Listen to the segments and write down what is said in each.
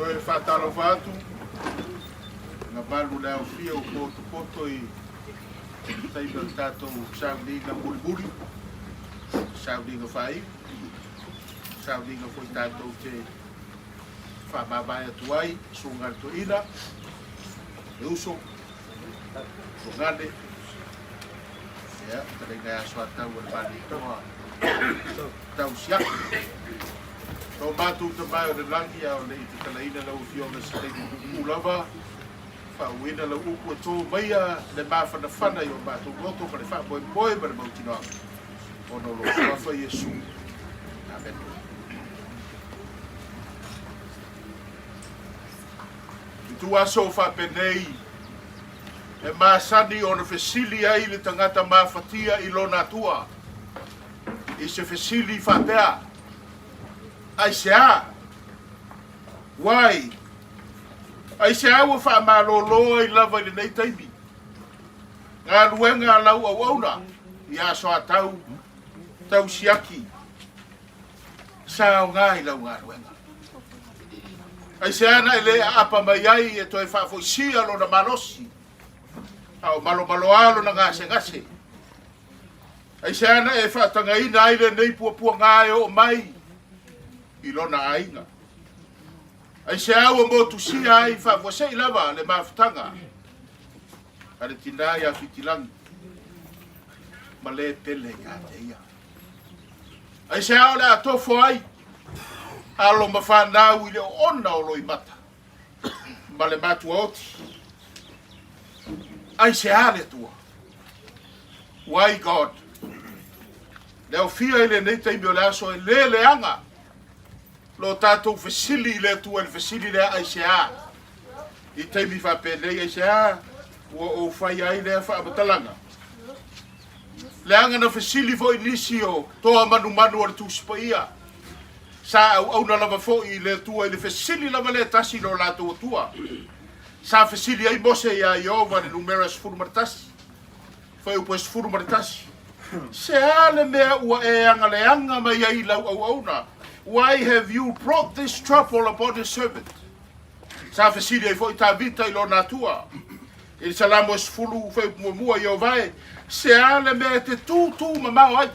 Toi fatalo fatu na balu na ofia o poto I tai do tato saudi na bulbuli saudi ga fai saudi ga foi tato che fa baba ya tuai sungar to ila uso ngade ya terega Soatau Tau J Tau batu te mai o le langi a o le iti kalaina lau fiona sa te ulava whauina lau upu tō maia le mawhanawhana I o batu roto pa le wha boi boi ma le mautinoa o no lo whawha Yesu. Amen. Tu aso whapenei e masani o na fesili ai le tangata mawhatia I lona tua I se fesili whapea ai sea wai ai sea wa fa malolo I lava I nei taimi nga luenga lau auna ia Soatau Tau Siaki sao ngai lau nga luenga ai sea na ele apa mai ai e toi fa foi sia lo na malosi au malo alo na ngase ai sea na e fa tanga ina ai le nei pua ngai o mai I lona ainga. Ai se awa mo tu sia ai fa vose I lava le mafutanga. Ale tina ia fitilangi. Ma le pele ia te ia. Ai se ao le atofo ai. Alo ma whanau i le ona o loi mata. Ma le matua oti. Ai se ale tua. Why God? Leo fia ile nei taimi o le aso e le anga. Lo tātou fesili le tua le fesili le ai se a. I taimi whapelei ai se a. O whai ai le whaabatalanga. Le anga na fesili fo inisi o toa manu o le tūsipa ia. Sa au na lava fo i le tua i le fesili lava le tasi no lātou tua. Sa fesili ai mose ia Iova le numeras furu maratasi. Fai upoes furu maratasi. Se ale mea ua e anga le anga mai ai lau au na. Why have you brought this trouble upon his servant? Sa fesili ai fo i tā vita i lo nā tua. I salamo es fulu fai mua Iovae. Se ale mea te tūtū mamau ai.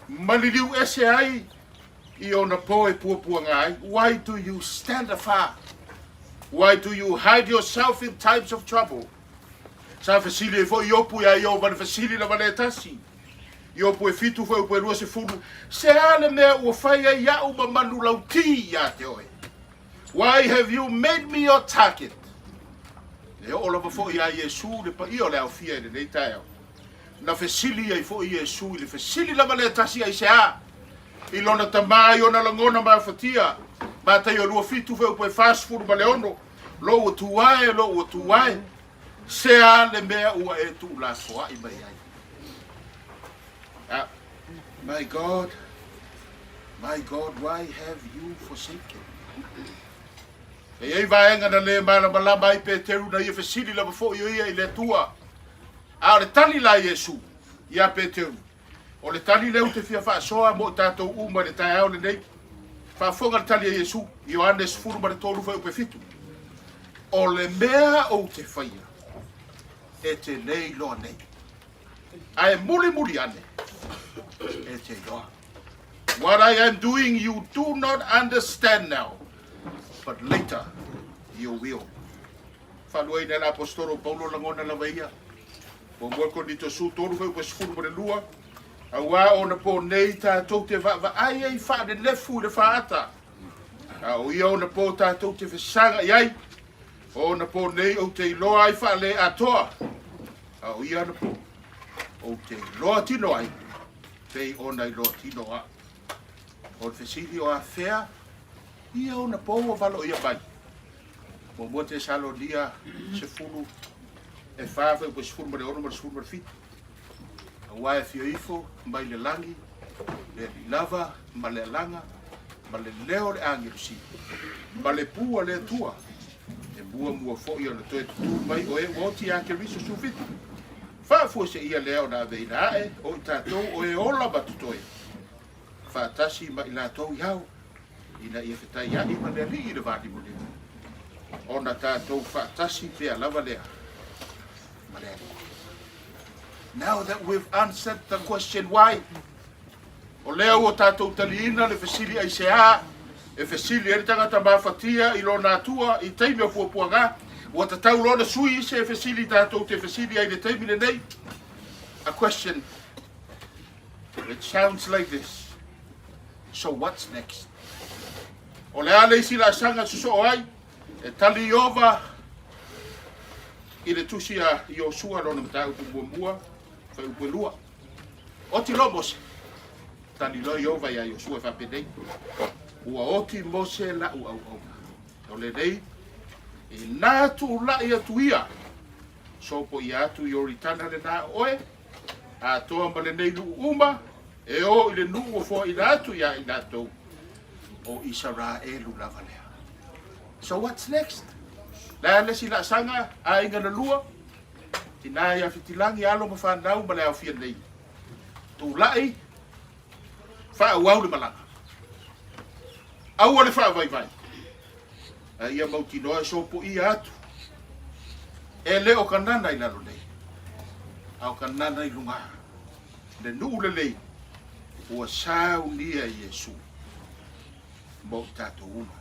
Maliliu ese ai. I ona poe puapua ngai. Why do you stand afar? Why do you hide yourself in times of trouble? Sa fesili e fo iopu ia Iova le fesili la vale tasi. Iopu e fitu fo upu e rua se fulu. Se ale mea ua fai ai iau mamanu lauti ia te oe. Why have you made me your target? E o lava fo ia Iesu le pa io le au fia i le nei tae. Na fesili ai fo Iesu i le fesili la vale tasi ai se a. I lona tamai o na langona ma fatia. Ma tai o lua fitu fo upu e fast food ma leono. Lo ua tuae. Se ale mea ua e tu la soa i mai ai. My God, why have you forsaken? E ei vaenga na le malama ai pe teru na ia fesili lava fo ia i le tua. A le tali la Iesu, ia pe teru. O le tali leu te fia whaasoa mo tātou uma le tai au le nei. Whaafonga le tali a Iesu, Ioannes furu ma le tolu whai upe fitu. O le mea o te whaia. E te nei loa nei. Ai muri ane. E te loa. What I am doing you do not understand now. But later you will. Whaluai nela apostolo Paulo langona la veia. O mwako ni tosu tolu whai upe sifuru ma le lua. Awa o na po nei tātou te wa ai ai wha ne lefu le whaata. O ia o na po tātou te whesanga iai. O na po nei o te iloa ai wha le atoa. O ia na po. O te loa tino ai. Pei o na iloa tino a. O te whesili o a whea. Ia o na po o walo ia bai. Mo mua te salo lia se fulu. E whawha upo se fulu ma le ono ma le fulu ma le fitu. Wa e fio ifo, mai le langi, le lava, ma le langa, ma le leo le angelusi, ma le pua le tua, e bua mua fo ia le toe tutu mai o e woti angelusi su fitu. Fa fo se ia leo na veina e, o i tātou o e ola batutoe. Fa tasi ma i lātou iau, ina ia whetai ia i ma le li i le vāti mune. O na tātou fa tasi pia lava lea, ma le lea. Now that we've answered the question why, o leo o tātou taliina le fesili ai se a, e fesili e tangata mawhatia i lo nātua i teimi o puapuanga, o ta tau lona sui se fesili tātou te fesili ai le teimi le nei. A question, it sounds like this. So what's next? O le ale isi la sanga suso ai, e tali Iova i le tusi a Iosua lona matau mua. Fai upe lua. Oti lo mose. Tani lo Iova ia Iosua e whapedei. Ua oti mose la ua au. O le nei, i nātu la ia tuia. Sopo i atu i oritana le nā oe. A toa ma le nei lu uma. E o i le nu o fo i nātu ia i nātou. O Israelu lava lea. So what's next? La lesi la sanga a inga na lua. Tina ia fitilangi alo ma whanau ma le au fia nei. Tu lai, wha au le malanga. Au ale wha vai. Ia mauti noa sopo i atu. E le o kanana i lalo nei. Au kanana i lunga. Le nuu le lei. Ua sau nia Iesu. Mo i tātou uma.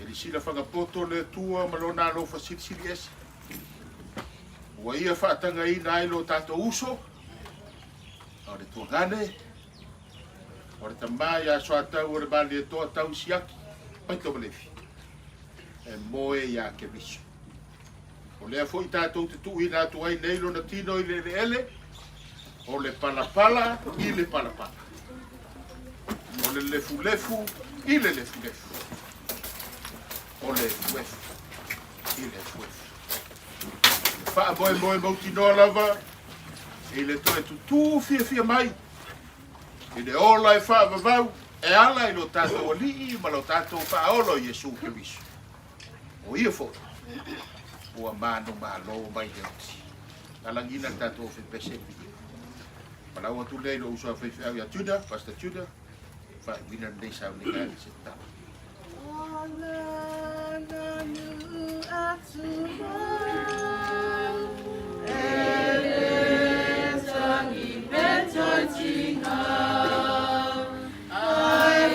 E li sila whangapoto le tua malona alo fa sili esi. ua ia whaatanga ai lo tātou uso, o le tuangane, o le tamai a Soatau o le bali e toa tau Siaki, pai tō malefi, e moe ia ke viso. O lea fo i tātou te tuu ina atu ai neilo na tino i le ele, o le palapala i le palapala. O le lefu lefu i le lefu lefu. O le fuefu i le fuefu. Wha moe moe mauti noa lava, i le toe tutu fia fia mai. I le ola e wha vavau, e ala i lo tātou ali, ma lo tātou wha olo i Jesu ke viso. O ia fo, ua mano malo mai le oti. Alangina tātou fe pese. Palau atu lei lo usua fe au ya tuda, pasta tuda, fa wina nei sau ni kai se ta. Ola na nu atu ele tangi betotina. I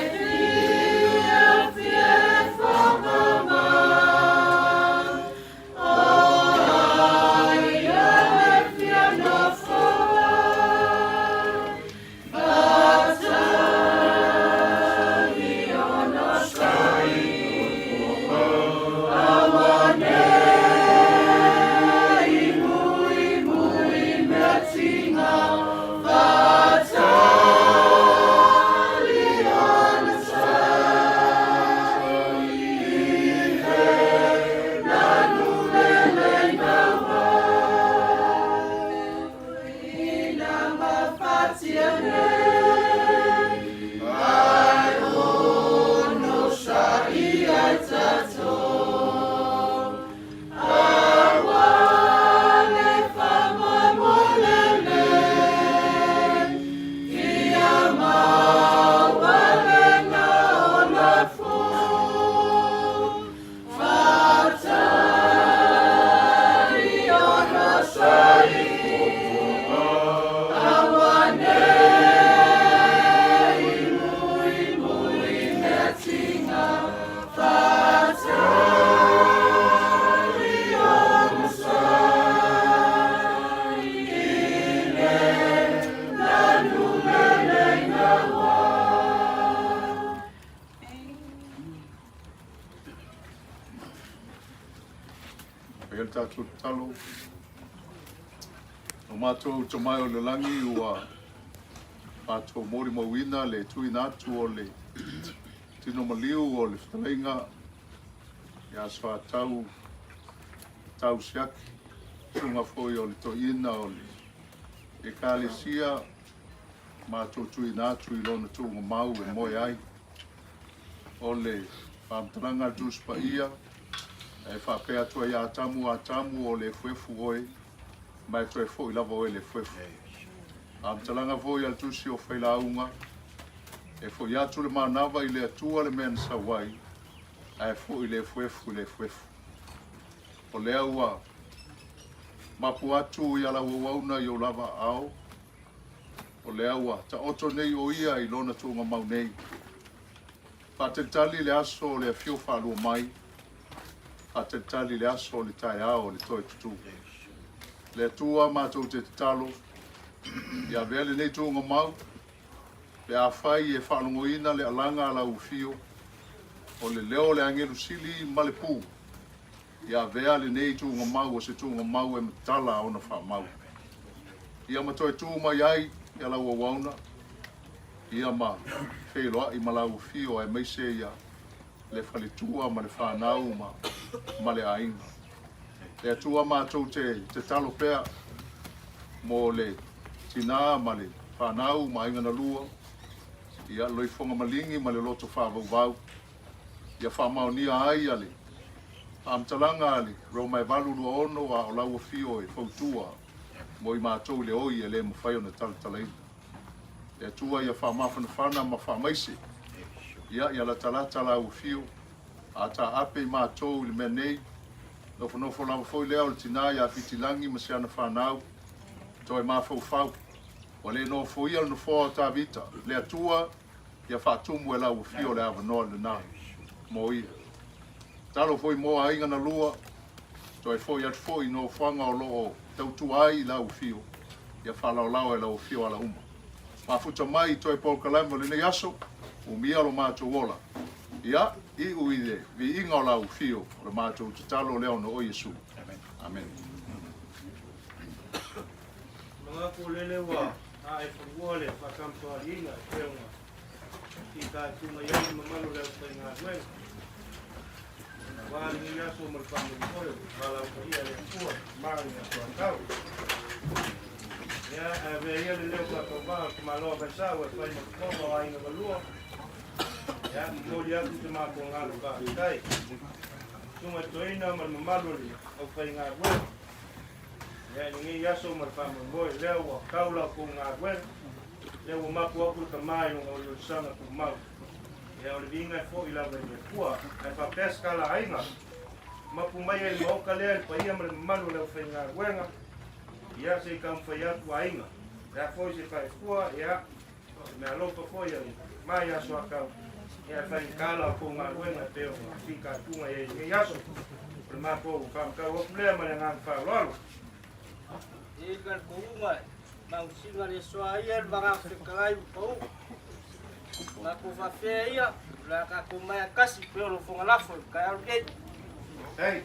feel fear for mama. Talo o mātou to mai o le langi ua mātou mori mawina le tui nātu o le tino maliu o le whalainga ia Soatau Tau Siaki tunga foi o le toina o le e kālesia mātou tui nātu i lona tunga mau e moe ai o le whamtaranga duspa ia e whapea tua i a tamu o le fuefu oi, mai koe fo i lava oi le fuefu. Talanga voi al tusi o whailaunga, e fo i atu le manawa i le atua le mea nsawai, e fo i le fuefu. O le aua, mapu atu i ala wauna i o lava ao, o le aua, ta oto nei o ia i lona tunga mau nei. Whatetali le aso le fio whalua mai, a te tali le aso le tai ao le toi tutu. Le tua mātou te talo, ia vele nei tūnga mau, le a whai e whanongoina le alanga ala ufio, o le leo le angelu sili ma le pū. Ia vea le nei tūnga mau o se tūnga mau e matala o na wha mau. Ia matoi tūma iai, ia lau wauna, ia ma wheloa i ma lau ufio e meise ia, le whalitua ma le whanau ma le ainga. Le atua mātou te talo pea mo le tina ma le whanau ma inga na lua. Ia loi fonga malingi ma le loto whāvau. Ia whamaunia ai ale. Amtalanga ale, rau mai walu lua ono a o lau fio e whautua mo i mātou le oi e le mawhai o na talatalai. Le atua ia whamawhana ma whamaise. Ia la talata la ufio a ta ape mātou le menei nofo lava foi lea o le tina ia fitilangi ma se ana whanau toi mawhau o le nofo ia no fo ta vita le atua ia whatumu e la ufio le avanoa le nā mo ia talo foi moa inga na lua Toi foi at foi no whanga o loo tautu ai lau fio. Ia whalau lau e lau fio ala uma. Mafuta mai toi Paul Kalama le nei aso, o mia lo mātou ola. Ia, i uide, vi inga o lau fio, o mātou tatalo leo no o Yesu. Amen. Mga kulele wa, a e whangole, whakamtoa ringa, peunga. I ka tunga iai mamalu leo pai ngā duenga. Wāli ngi aso marwhangu koe, wala uka ia le kua, maari a Soatau. Ia, e ia le leo kwa kawaa, kuma loa kaisau, e whai makukoma wa inga walua. Ia, mori aku te mako ngālu ka kai. Tunga toina mar mamalu li, au whai ngā duenga. Ia, ngi aso marwhangu koe, leo wa kaula ko ngā duenga. Leo wa maku aku ka mai o ngau sana ku mau. Ia, ole vinga e fo ila wai kua, e whapesca la ainga. Mapu mai e mauka lea, pa ia mare mamalu leo whai ngā duenga. Ia se kam whai atu ainga. Ia foi se whai kua, ia, me alopa foi ai, mai aso akau. Ia whai kala ko ngā duenga teo, whika tunga e ngi aso. Pre mapo, whamkau o plea mare ngā whaalalo. Ikan kuunga, mau singa le soa ia banga whekalai pau. Ma ku whawhea ia, la ka kumaya kasi peo lo whangalafo, kai aru kei. Hey.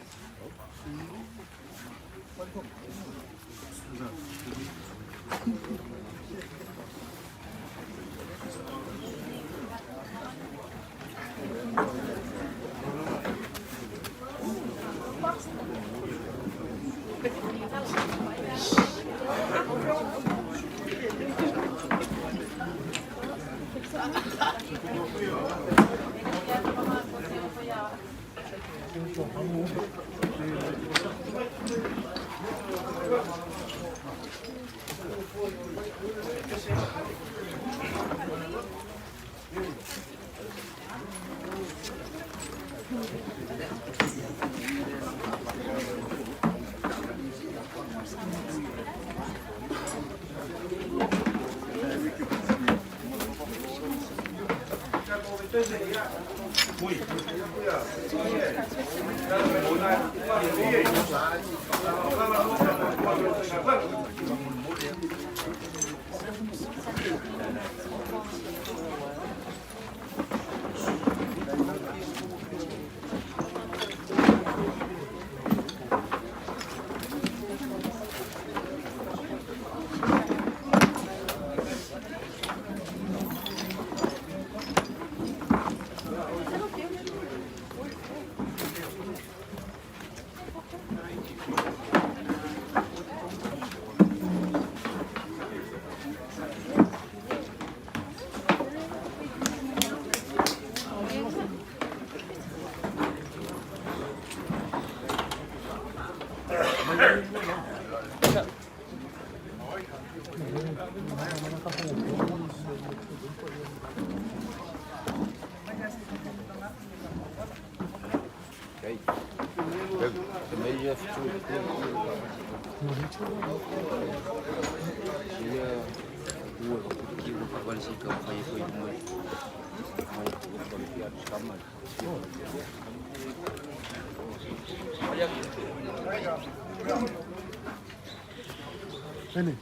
Ini.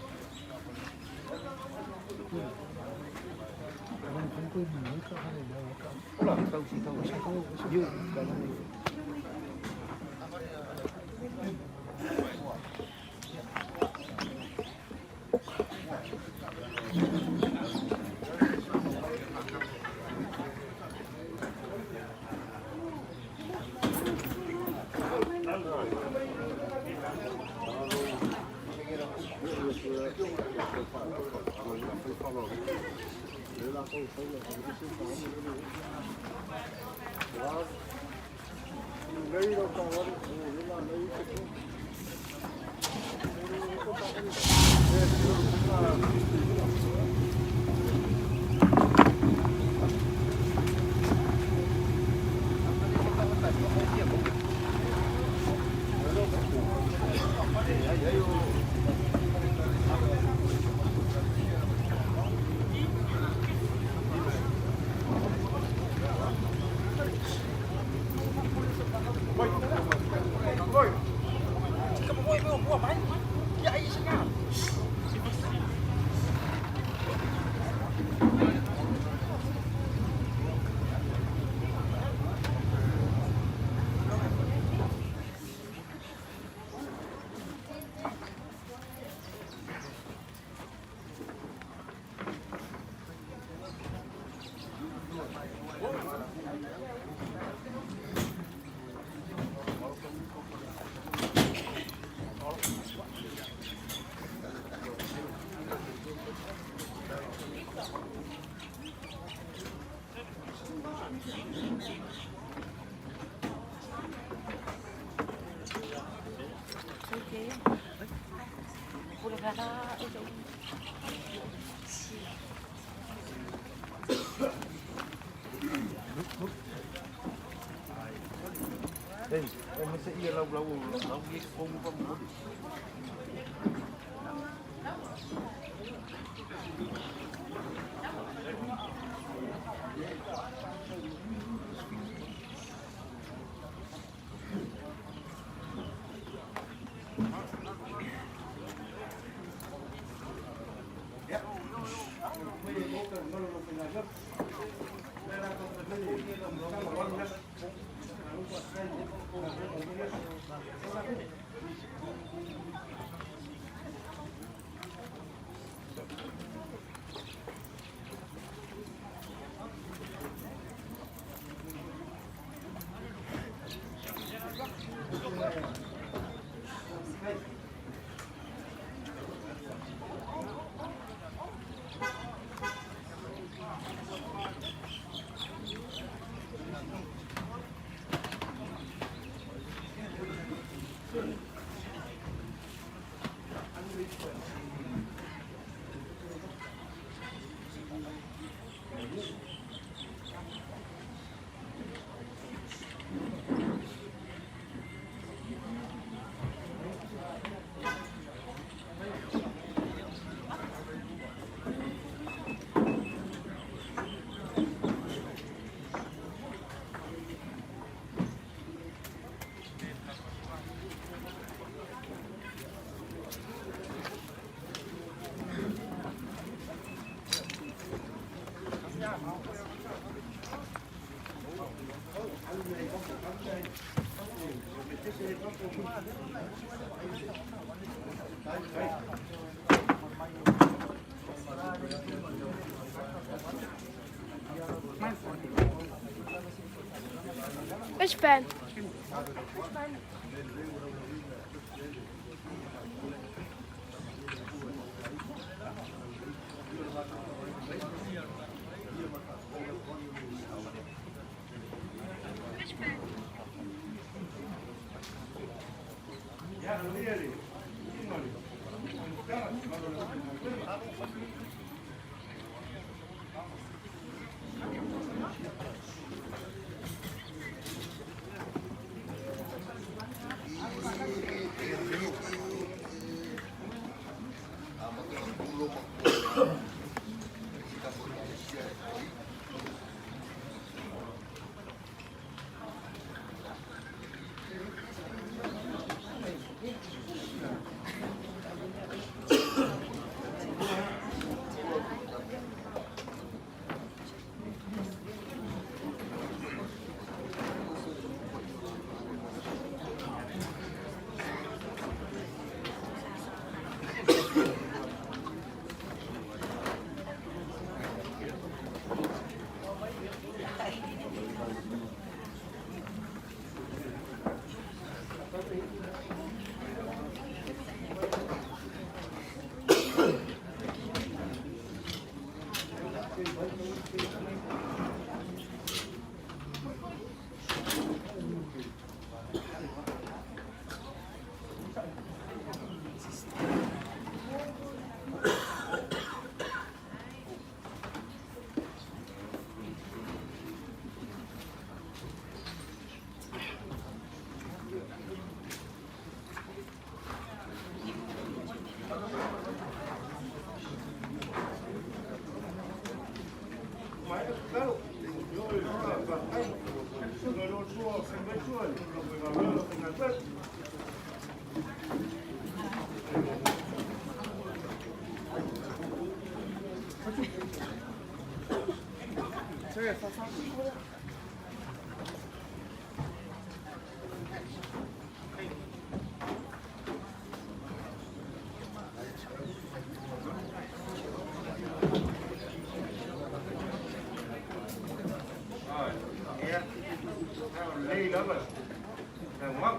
Em sẽ ia lâu lâu lâu biết không có muốn. Which pen? Lei lắm rồi. Thằng mắc.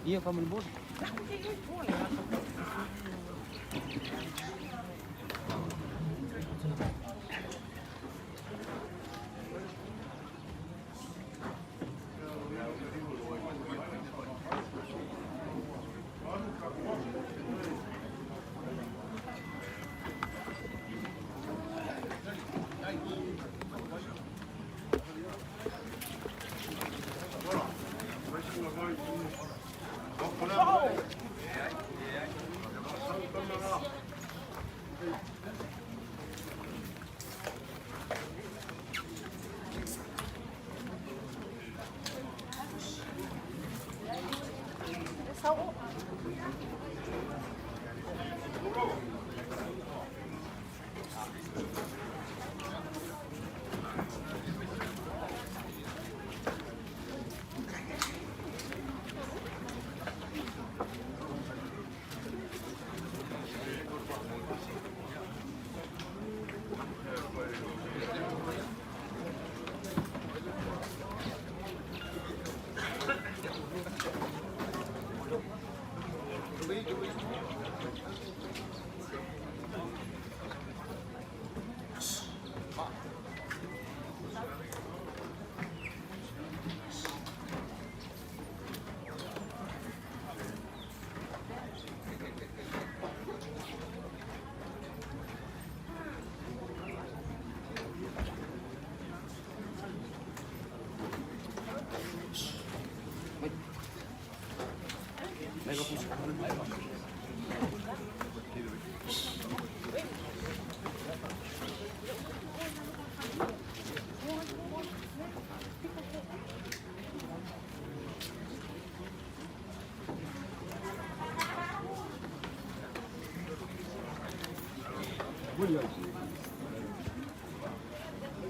Iya, kamu bos.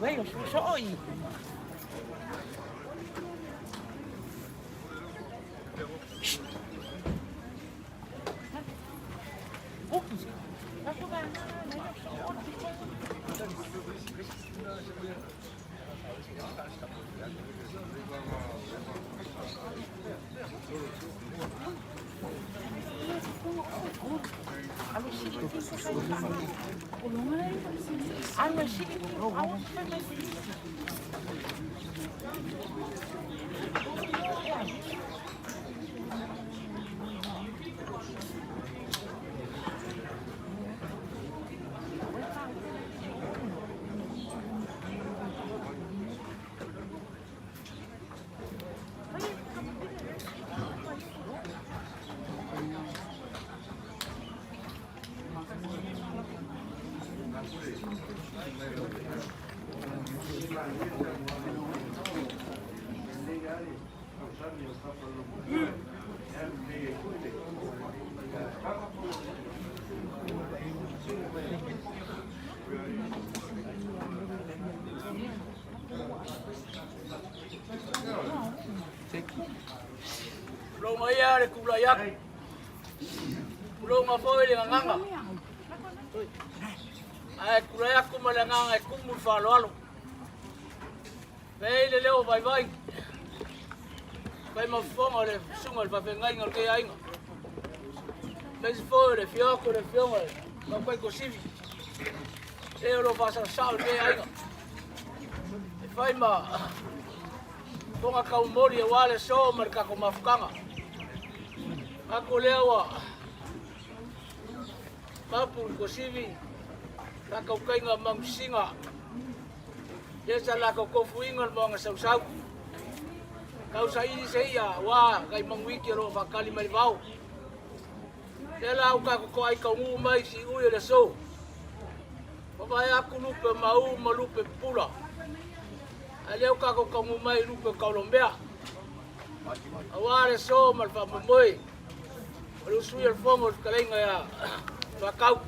Bueno, soy. Lo mai ya le kula yak. Lo ma foi le nganga. Ai kula yak kuma le nganga kumu falo alo. Pei le leo vai vai. Vai ma fonga le sunga le papengai ngol ke ainga. Mas foi, le fioco, le fiongo, ma koe ko sivi. E oro whasa sao me ainga. E whai ma, tonga kau mori e wale so marika ko mafukanga. Ako lewa, mapu ko sivi, takau kainga mamsinga. Yesa la ko kofu ingal mga sau-sau. Kau sa ini sa iya, wa kay mangwiki ro fakali malibao. Tela uka ko ay kau umay si uyo le so. Pabaya aku lupe mau malupe pula. Ale uka ko kau umay lupe Colombia. Aware so malfa moy. Lu suyo el fomo kalenga ya. Fakau.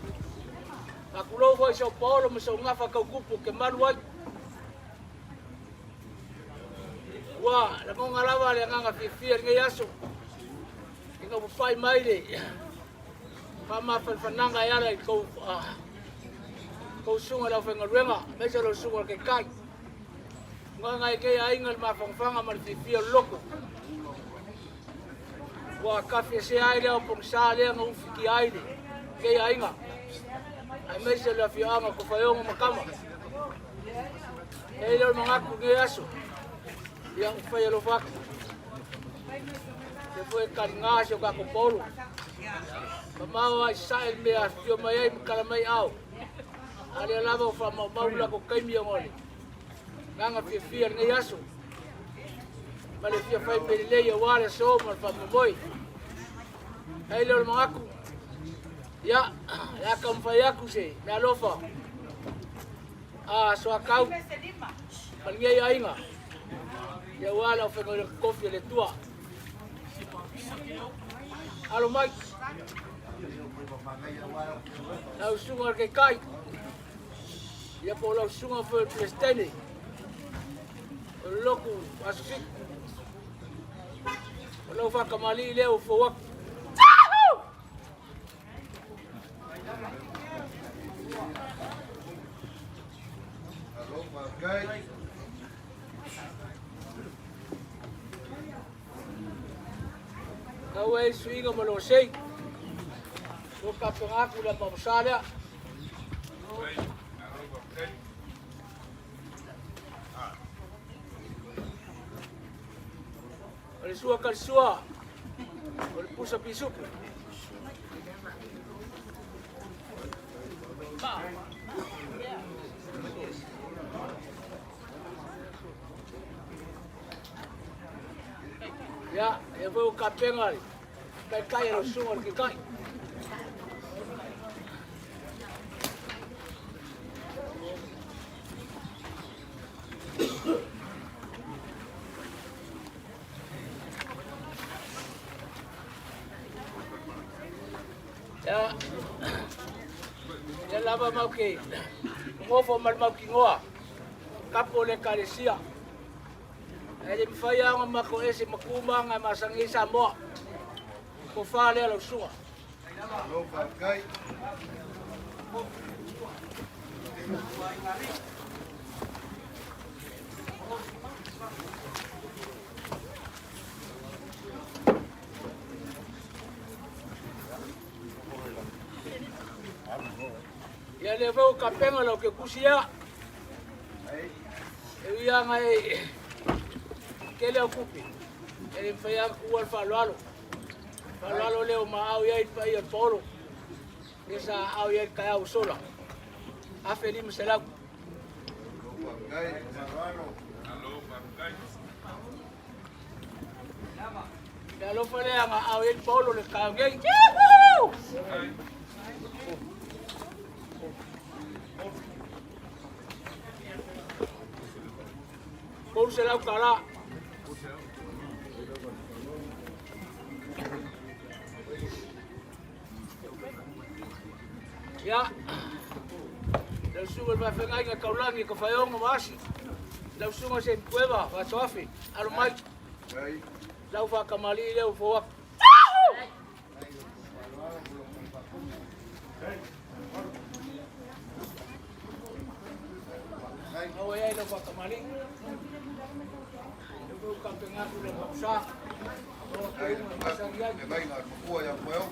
Aku lo foi São Paulo mo so ngafa kau kupu ke maluai. Wah, la mo ngalawa le nga fifia ngai aso. Inga mo pai mai le. Pa ma fananga ya le ko ko sunga la fenga renga, me se lo sunga ke kai. Nga ngai ke ai ngal ma fanga ma fifia loko. Wah, kafe se ai le pom sa le nga ufiki ai le. Ke ai nga. Ai me se la fianga ko fa yo mo kama. E le mga ku ngai aso. Yang fai lo fak. Se foi kangasio ka ko polo. Mamawa sai me astio mai kala mai au. Ale lava fa maula ko kai mi ngoli. Nganga fia ngai aso. Male fia fai me le ya wale so mal fa moi. Ai lo mangaku. Ya kam fai aku se, me alofa. Soatau. Palingai ainga. Ya wala o fengo le kofi le tua. Alo mai. La usunga ke kai. Ya po la usunga fo el plestene. Loku asik. Lo fa kamali le o fo wak. Alo, pakai. Kau ai suinga malo sei. Ko ka pengaku la pamsala. Ole sua kal sua. Ole pusa pisuku. Ya, eu vou capengar. Vai cair no chão que cai. Ya. Ya lava mau que. Ngofo mal mau que ngoa. Kapo le carecia. Ele me fai anga mako ese makuma nga masangisa mo. Ko fale lo sua. Alo, pakai. Ya levou capenga lo que cusia. Eu ia ngai que le ocupe. Ele foi a o falalo. Falalo leo ma au ia pai o polo. Esa au ia kai au sola. A felim se la. Pakai, maralo. Ya lo fale a au ia polo le kai ngai. Kau se la kala. Ya, lau sunga va whengai ngā kaulangi ka whaionga maasi. Lau sunga se mpuewa, wa toafi, alo mai. Lau whakamali leo fōak. Au e ai lau whakamali. Lau kampengaku lau mapsa. Lau kaunga masangi ai. Vai na kua ya moyo.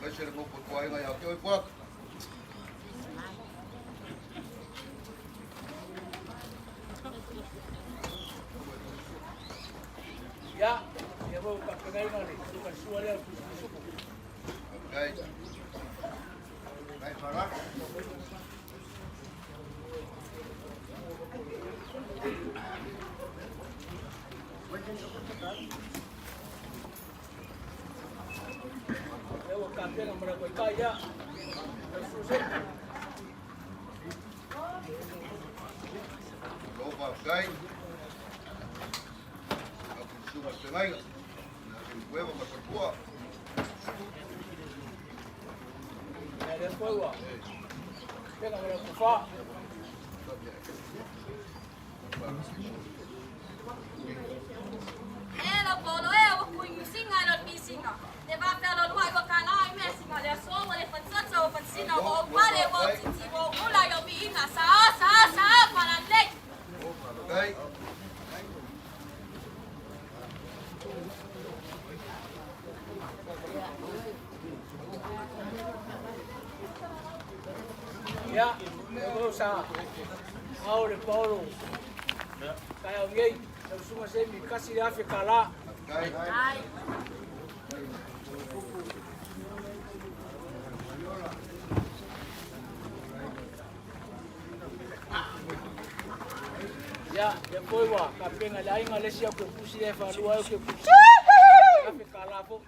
Vai ser mo ko ai ngai ke oi pak. Ya, ya mau ka pengai ngali, bukan suara suku. Ngai. Ngai para. Ya mau ka pengai mara ko kaya. Susah. Lopa kai. Aku suka pengai. Nasi huevo con torpua. Ya después wa. Pengai mara ko fa. Ela polo eu punho singa no pisinga. Leva pelo no ai wakala ai mesinga le so le fatsatsa o fatsina o pare o titi o ula yo biinga sa para le. Kai. Ya, eu sa. Ahora Paulo. Kaya alguém, eu sou assim, me casi de África lá. Kai. Ai. Ya, depois wa, kapenga lá em Alessia que pusi de falua eu que pusi. África lá pô.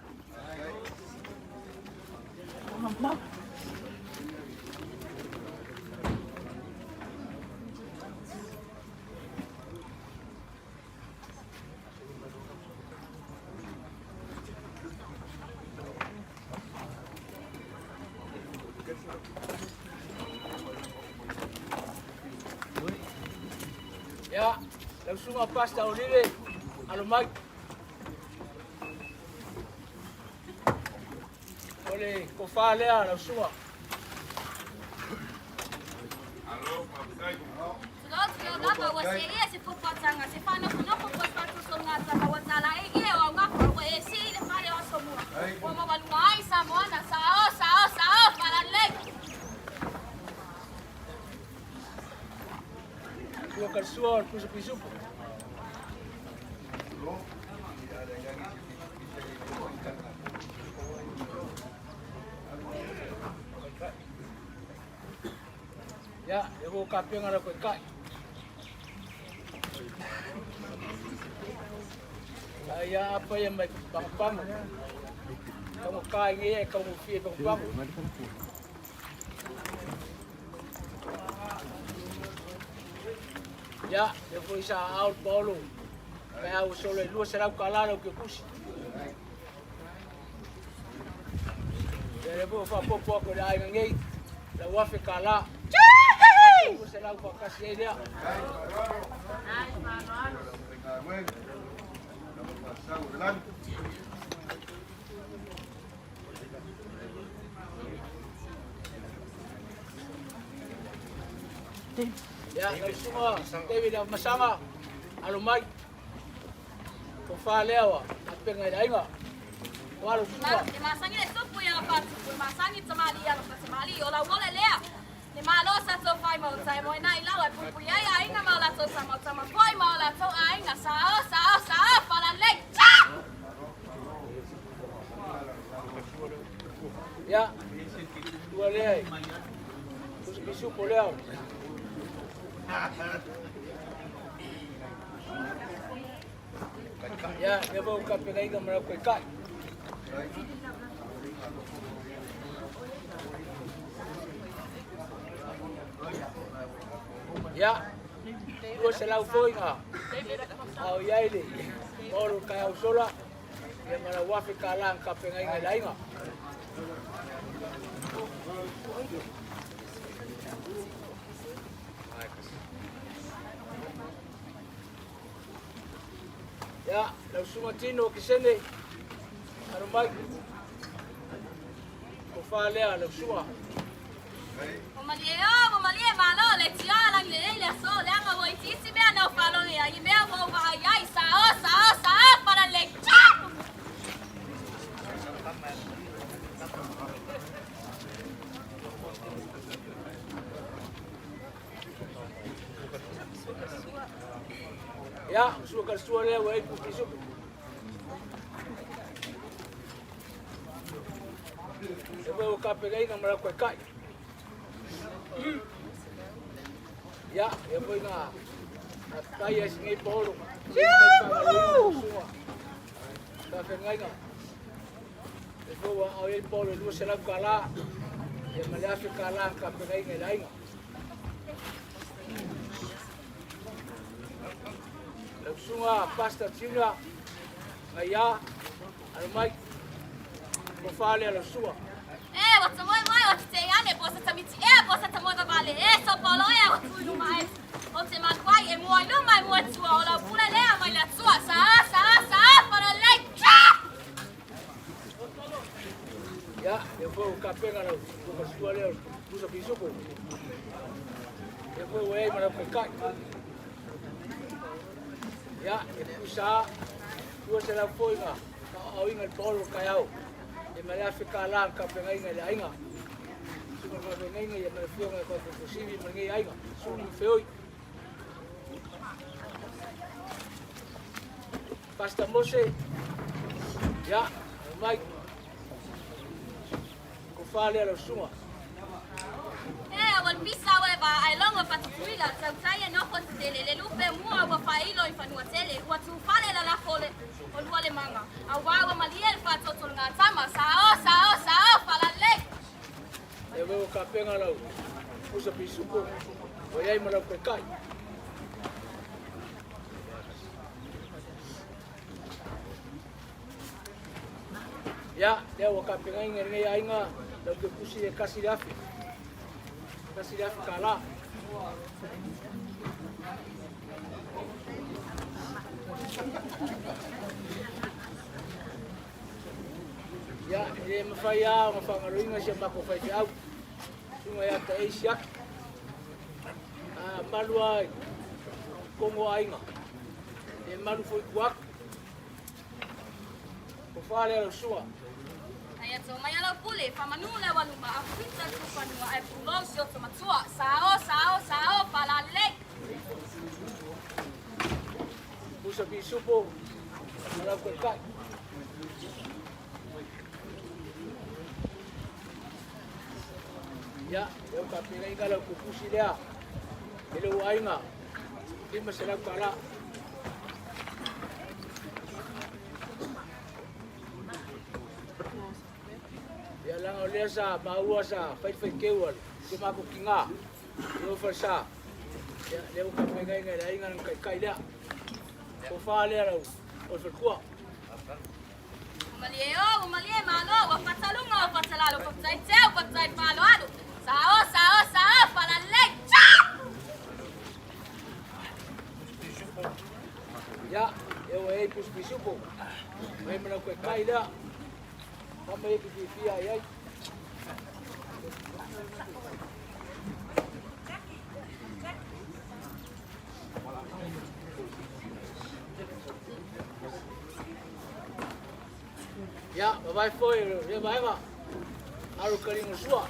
Ya, langsung apa tahun ini? Alumag. Boleh kofale langsung. Yo ngapa waseria se popatanga se fano no popatanga so ngata ka watala ege wa ngapa wa esi le pale wa somu. Wa mabalungai samona sao para le. Dua kersuan pusu-pusu. Ya, eu vou campeão agora com o Kai. Saya apa yang baik bang-bang. Kamu Kai ni, kamu Fie bang-bang. Ya, eu vou isa out Paulo. Kaya o solo lu será o calado que puxa. Eu vou fazer pouco de aí ninguém. La vou ficar lá. Eu será o vacaciones dia. Ya, semua David masama alumai. Kufalewa, apenga daima. Walau semua. Masangi le supu ya patu, masangi tamali ya tamali ola wole lea. Ni malo sa to fai mo tai mo na ilawa pupu ya inga mala to sama sama fai mo la to inga sao para le. Ya. Dua lea. Bisu poleo. Ya, dia bawa kape kai gambar kau kai. Ya, dua selau foi ngah. Au ya ini, baru kaya usola. Dia mana wafi kalang kape kai ngai lain ngah. Ya, lau sumatino kisene. Arumai. Kufalea lau suma. Umalie malo le tia la le so le anga voi tisi be no falo ya i me vo va ya sao para le. Ya, suka suara wa ipu pisu. Ebe o kapegai na mara kwa kai. Ya, ebe na kai es ni polo. Kapegai na. Ebe wa au el polo lu se la kala. Ya mala fe kala kapegai na lainga. Sunga pasta tinga ngaya almai ko fale ala sua what's the what's the ane posa tamiti posa tamoda vale so polo what's no mai what's ma kwai e mo no mai mo tua ola pula le mai la tua sa para le ya eu vou capena no ko sua le usa pisuko eu vou ei mara ko kai ya usa dua sela foi nga au inga polo kai au e mara fika la kapena inga le ainga suma ma venga e mara fio nga ko posible ma ngai ainga suni feoi pasta mose ya mai ko fale ala suma wal pisa wa ai longo patuila sautai no ko tele lupe mua wa failo ifanua tele wa tu fale la fole o wale manga au wa maliel fa toto nga tama sao fala le e veo kapenga lau usa pisuko o yai mara ko kai ya leo kapenga ngai ainga lo ke pusi e kasi dafi kala ya ele mafaya mafangaruinga sia mako fai au sunga ya ta Siaki malua kongo ainga e malu foi kuak ko fale lo sua Aya to mai ala pule fa manula waluma afita tu fanua e pulo sio to matua sao fala le usa pisupo ala ko kai ya eu kapira ingala ko pusilea ele wainga lima sela kala ya lang olesa baua sa fai kewal se mako kinga yo farsa ya leu kapira ingala inga kai dia ko fale ara o farkua umalie malo wa fatalunga wa fatalalo ko tsai tseu ko tsai malo alo sao fala le ya eu ei pus pisupo mai mana ko kai dia kama yake kifia yai ya vai foi ya vai va aru karingo sua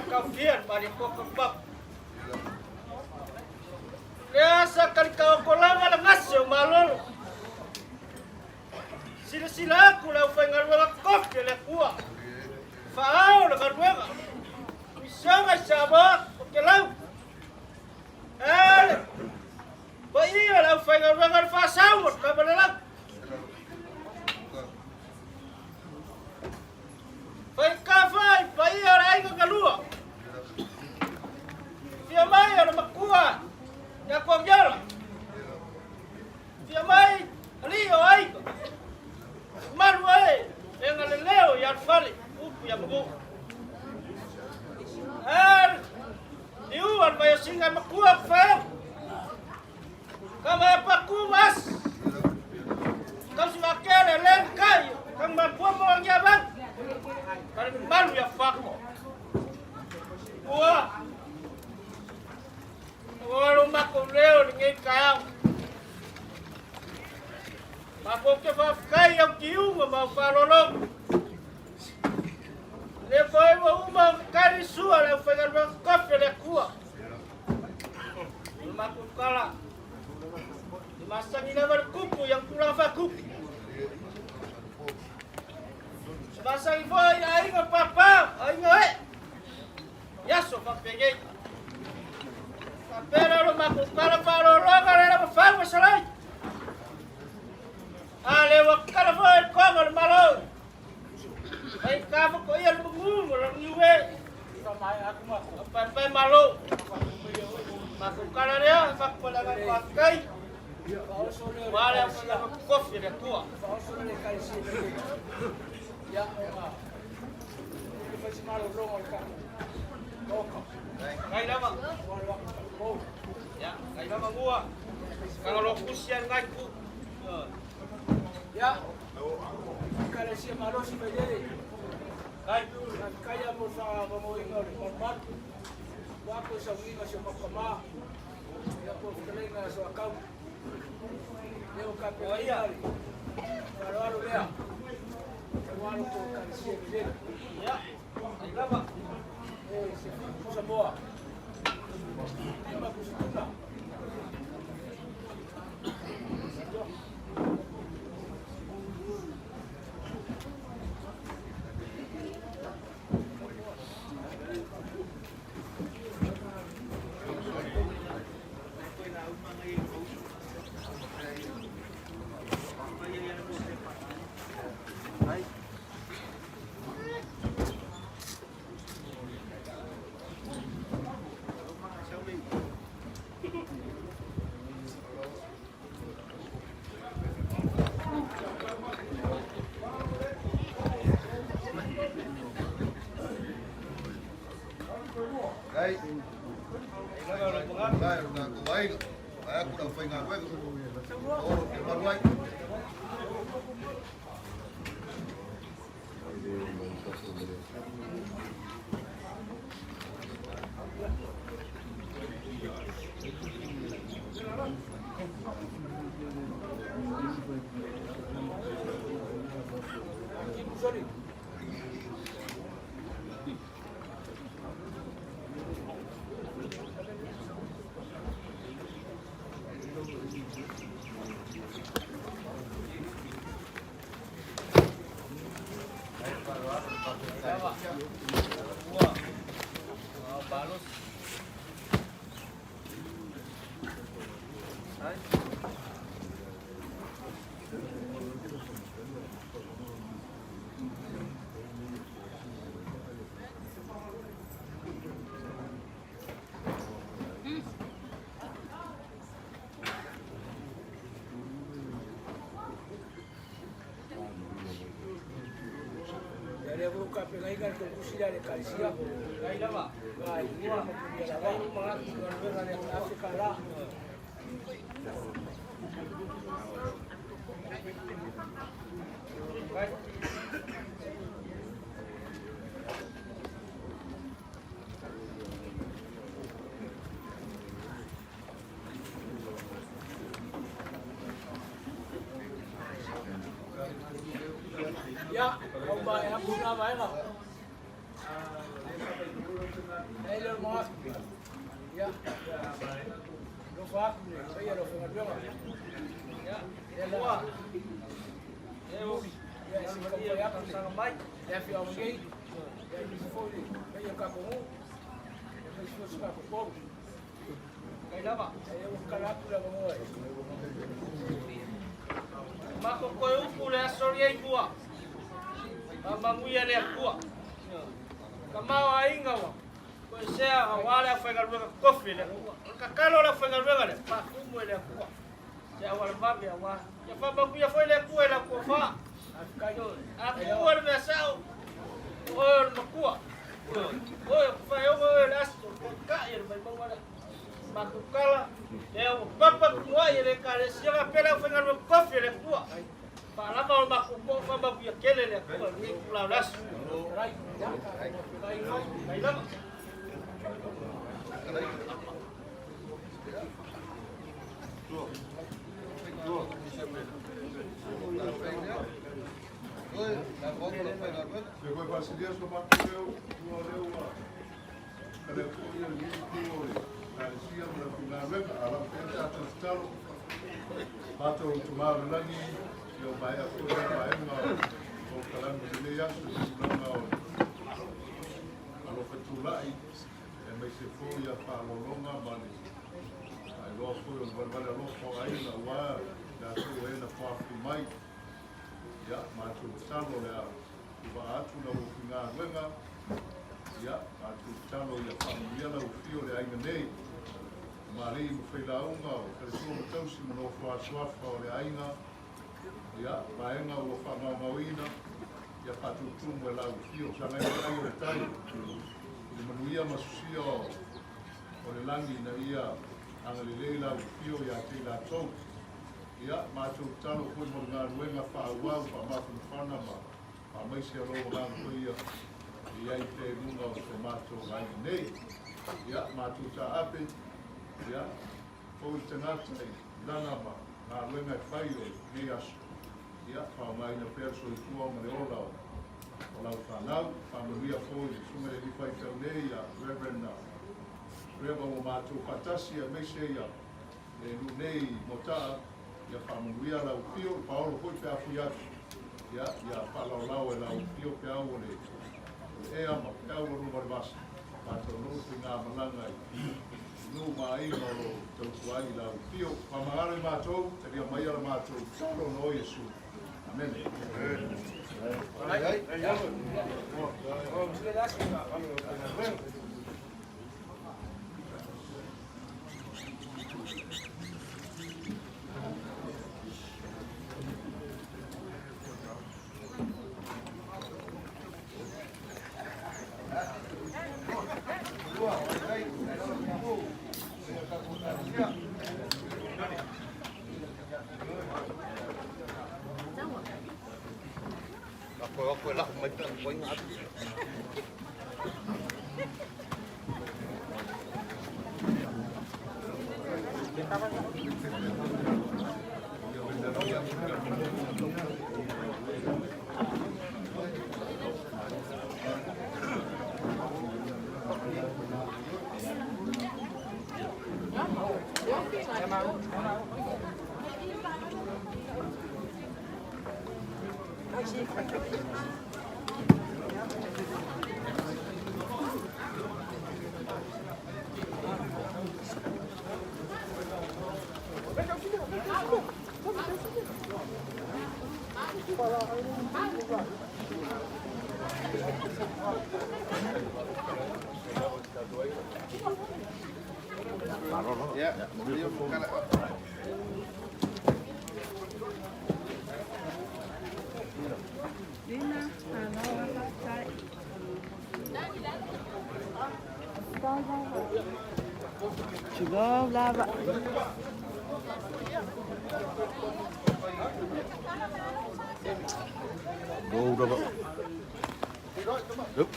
kaufian mari kokok. Biasa kali kau kolanga la ngasio malolo. Sila aku la ufengar wala kofi le kuah. Faau la karuega. Misanga sabak kelau. Baia la ufengar wala fasau kabalalang. Pai kafai baia la inga kalua. Dia mai la makua. Ya kwa mjala. Dia mai alio ai. Maru ai. Enga leo ya fali upu ya mgu. Diuan baia singa makua fa. Kama apa kumas. Kau sumakele lengkai. Kang mampu mo ang yaban. Kan maru ya fakmo. Wah. Walau maku leo dengan kau, maku kefafkai yang kiu mau kalolong. Lepas mau umam kari suara yang pengen berkopi lekua. Maku kalah. Di masa ini berkupu yang pulang fakup. Semasa ini aing papa, aing ya sofa pegei. Pero lo makukala para roga era mafago salai. Ale wakala foi como el malo. Ai kavo ko ia bungu lo niwe. Samai aku mah pai malo. Makukala dia fakpola ga pakai. Vale aku kofi de tua. Ya. Faz malo longo ka. Ngai lama. Ya, ngai lama gua. Kalau lo kusian ngai ku. Ya. Kalau si malo si bede. Ngai kaya mo sa mo ingo normal. Wa ko sa winga sa makama. Ya ko keleng na sa akau. Leo ka pe ia. Kalau alo lea. Walo ko kan si bede. Ya. Ngai lama. Semua. Lima kusituna. Dia buka pelaigan ke kusia de kalsia. Gai lama. Gai gua gai mangat dengan yang Afrika lah. Gai. Ya, kau bayar aku nama enak. Ya. Lo fa, saya lo fa dua. Ya. Dua. Eu ya si mo ya kan sa mai. Ya fi au ngai. Ya ni fo ni. Ya ka ko. Ya fi so ka ko. Kaya lama, ya kala pula mo ai. Mako ko upu le asori ai bua. Manguia le akua. Kamau ainga wa. Ko sea wale afega luega kofi le. Kakalo le afega luega le. Pa kumu le akua. Sea wale babi awa. Ya fa manguia foi le akua le kofa. Akua le mesao. O makua. O fa yo le asto. Ka ye le mangwala. Makukala. Eu papa kuwa ye le kale sia pela afega luega kofi le akua. Para mau makupo fama buya kelele kwa ni kula lasu. Rai. Rai lama. Foi parceria só para eu kada ko ia ni ko sia mo na vega ala penta atstalo bato tomar lagi yo vai a coisa vai o falando de leia não alo fatulai e me se foi a falo longa vale ai lo foi o vale lo foi aí na wa da sua na parte mai ya mato salo le va atu na o finga wenga ya atu salo ya familia la o fio le ainga nei mari mo foi la unga o persona tausi mo fa swafa o le ainga ya vaenga o whamamawina ya patutumu e lau fio sa ngai o le tai i manuia masusia o le langi na ia angalilei lau fio ya te la tau ya mātou talo koe mo ngā ruenga whaauau whamawhana ma maisi a roho ngā koia i ai te runga o te mātou rai nei ya mātou ta ape ya o te ngata i lana ma ngā ruenga e whai o nei aso ya pa mai na perso i tua ma le ola o lau whanau whamaria foi sunga le rifai tau nei a Reverend Reba o mātou patasi a meise ia e nu nei motaa ia whamaria lau pio paolo hoi pe afu atu ia whalaulau e lau pio pe au o le e ama pe au o numar basa mātou no te ngā malanga i nu mai no tau tuai lau pio whamagare mātou te ria mai ala mātou talo no Yesu. Amen. Chegou, lava. Go, double. Yep.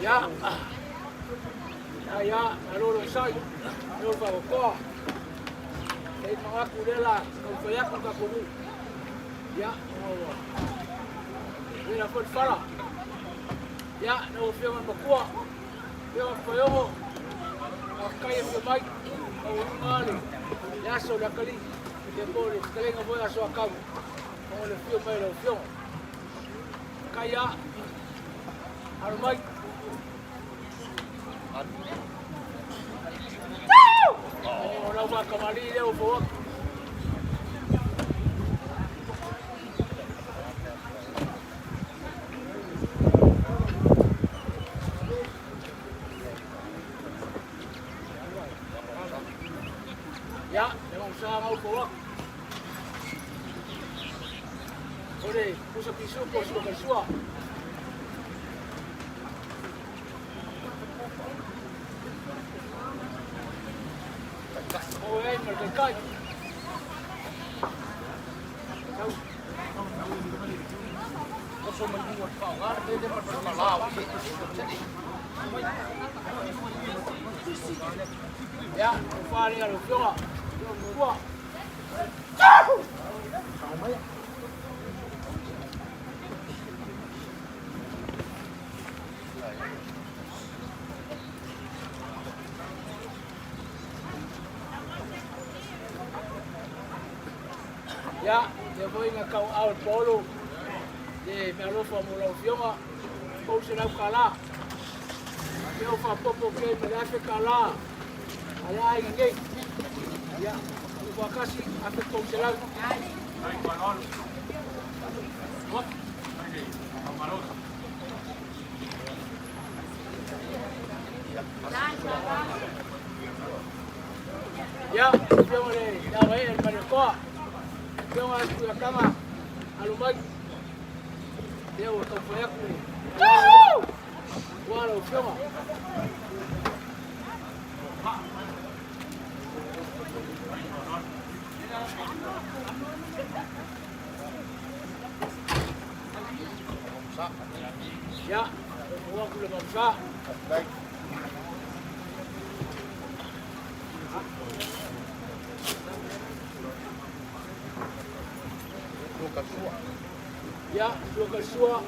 Ya. Ya, alolo sai. Eu vou ko. Ei mengaku dela, kau saya aku tak kudu. Ya, oh. Bila kau fala. Ya, no filman bakua. Filman koyomo. Kaya mo mai. Au ngale. Ya so la kali. Ke pole, kali nga boya so akau. Mo le fio mai le fio. Kaya. Armai. Orang buat kembali dia bawa. Ya, memang usaha mau bawa. Boleh, pusat pisu, pusat bersua. Oh, hey, merdekai. Kau membuat kawan, dia berlalu. Ya, kembali lalu semua. Semua. Ya, dia boleh ngakau out polo. Dia melo formula fioma. Kau senang kalah. Dia fa popo ke melafe kalah. Ala ai ngai. Ya, aku kasih aku kau senang. Ya, fioma le, ya vai el maneco. Dia orang tu yang kama, alumai. Dia orang tu banyak ni. Walau siapa? Ya, orang tu lebih besar. Baik. Ya, dua kersua.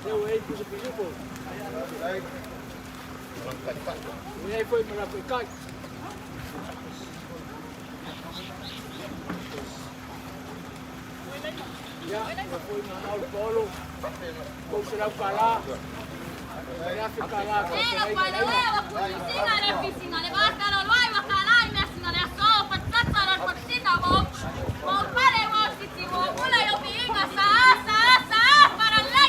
Dia wei pisu-pisu pun. Baik. Ini foi melakukan. Ya, foi mengenal polo. Kau serap kalah. Saya kalah. Ei, pai, não leva por piscina, levar cara lá e vai calar e minha senhora é só para tratar a piscina, vou para eu assistir, vou pula eu pinga, sa para lá.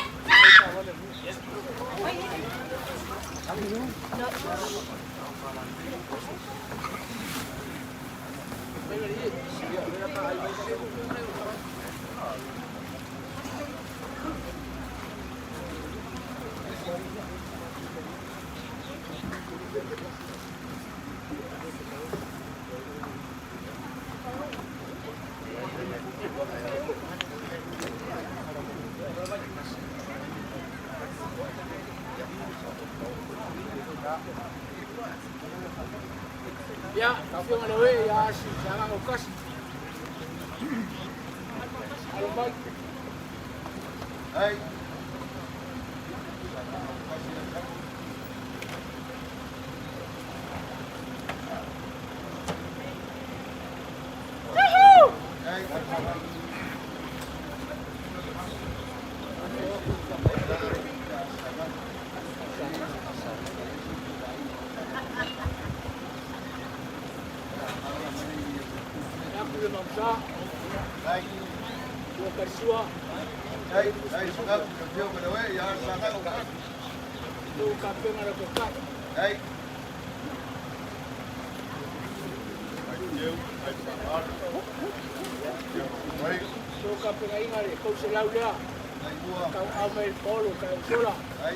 Ya, tapi yang lewe ya si jangan ukas. Alumai. Hai. Dua kersua. Hai, sudah dia berdewe ya sangat ukat. Tu kampung ada ukat. Hai. Tu kampung ai ngare kau selau dia. Kau ambil polo kau sola. Hai.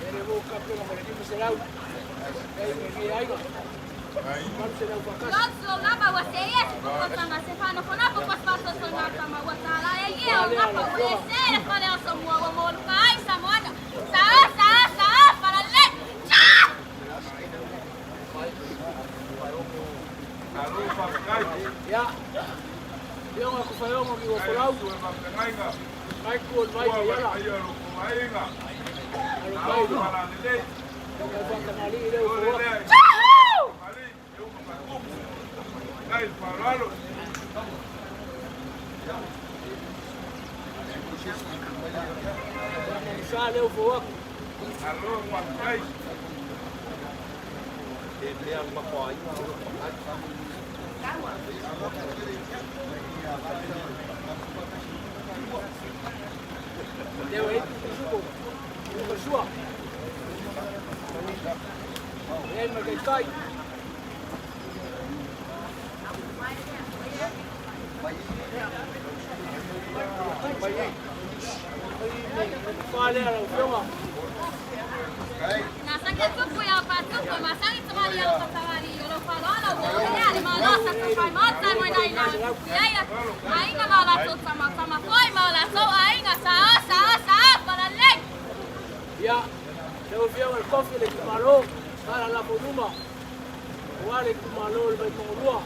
Ini bu kampung ambil di selau. Ini ai. Logo ngapa waseye kukutana sefano kona kupaspato songa kama watala yeye ngapa waseye pale asomuwa wa molukai samona sa para le Ya. Yo nga kufayo mo giwa kolau. Mai ko mai yala. Ayo mai. Yo nga fa kamali ile ko. Ai, paralo. Sa leo fo. Alô, papai. Ele é uma coisa. Deu aí, suco. Sua. Ele me cai. Fale a la firma. Nasa che tu puoi appartuto, ma sai che mali allo fatavali, io lo farò alla uomo, ma no, sa tu fai motta e moi dai no. Ainda ma la tutta ma poi ma la so ainda sa para lei. Ya, eu vi o cofre de Kumalo, para la Poduma. Wale Kumalo le Tongrua.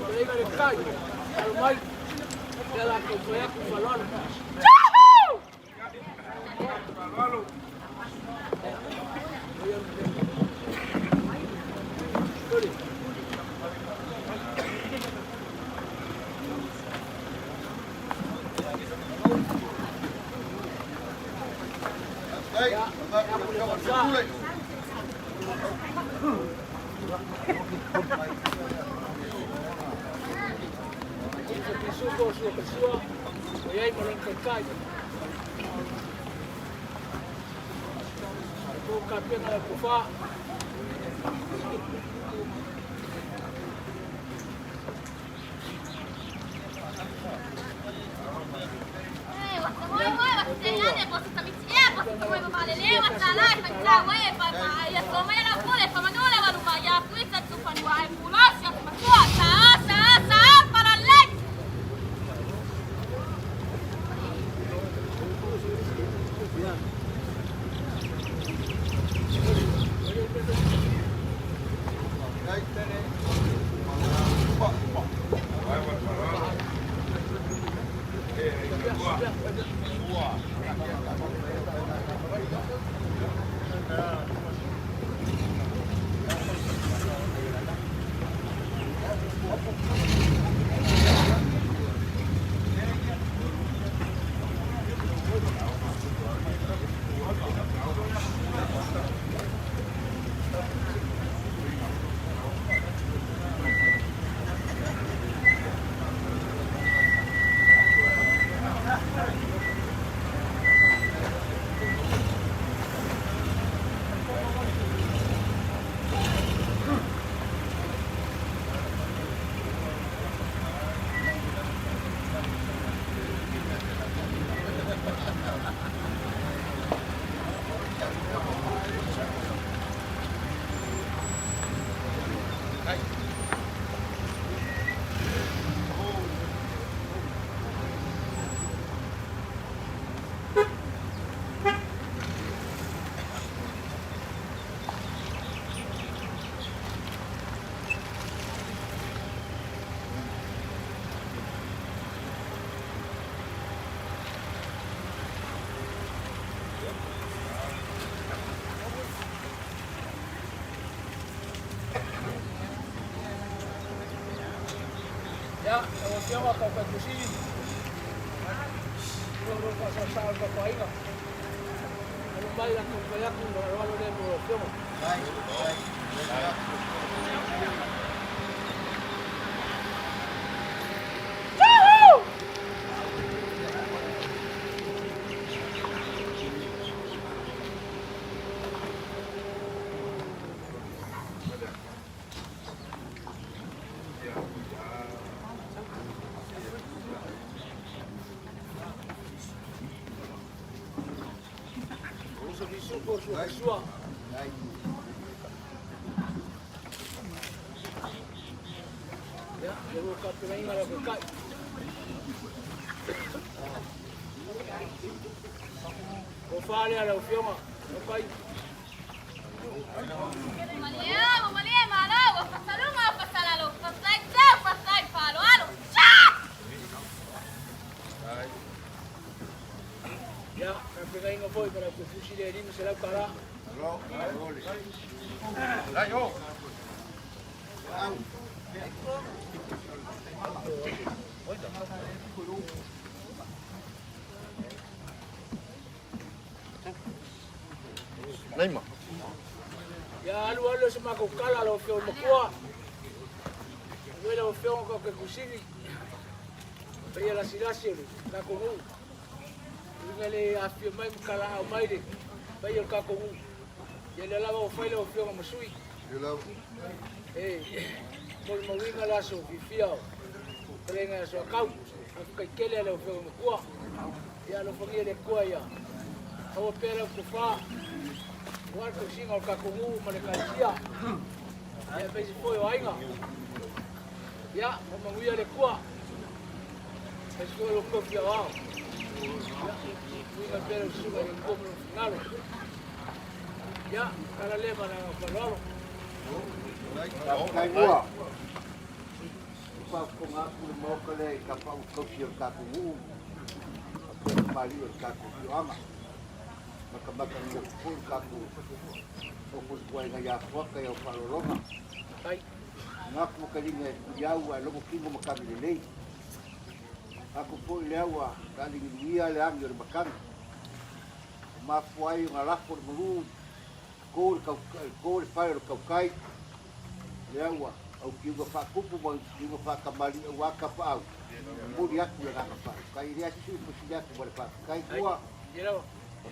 Ele vai cair. Al mai. Ela que foi a Kumalo. Ya, kalau siapa kau pergi Loro pasal salva kwa ina. Alumbai la kumpa yaku ndo walo lemo kyomo. Sua. Ya, eu vou capturar em Maracanã. Vou falar, o filme, o pai. Malia, malau, pasal lu mau pasal lalu, pasal jauh, pasal Ya, napinga inga foi para que fusi le lima será para. Neima. Ya alu se makukala lo fio makua. Wela o fio ko ke kusini. Pia la silasi la komu. Ngale afio mai kala au mai de. Pia ka komu. Ya le lava o faile o fio masui. Mol mawinga la so fiao. Prenga so kau. Ka kele le o fio makua. Ya lo fongia le kua ya. O pera ko fa. Wal ko singa o ka komu ma le katia. Ya pesi foi o ainga. Ya, o mawia le kua. Pesi foi o kofia wao. Ya, winga pera suga le komu no finalo. Ya, kala lema na palolo. Kai mua. Pa ko ngaku mo kale ka pa ko fio ka ku. Ko pali o ka ku ama. Maka no full ka ku. O ko kuai nga ya fo ka yo paloloma. Kai, Ngaku mo kalinga ya wa lo kingo makami le. Aku po le wa kali ngia le ang yo makan. Ma fuai nga la por mulu. Ko fire ka kai. Lewa au kiuga fa kupu mo kiuga fa kamali wa ka pa. Muri aku le ka pa. Kai ria si po si aku mo pa. Kai tua.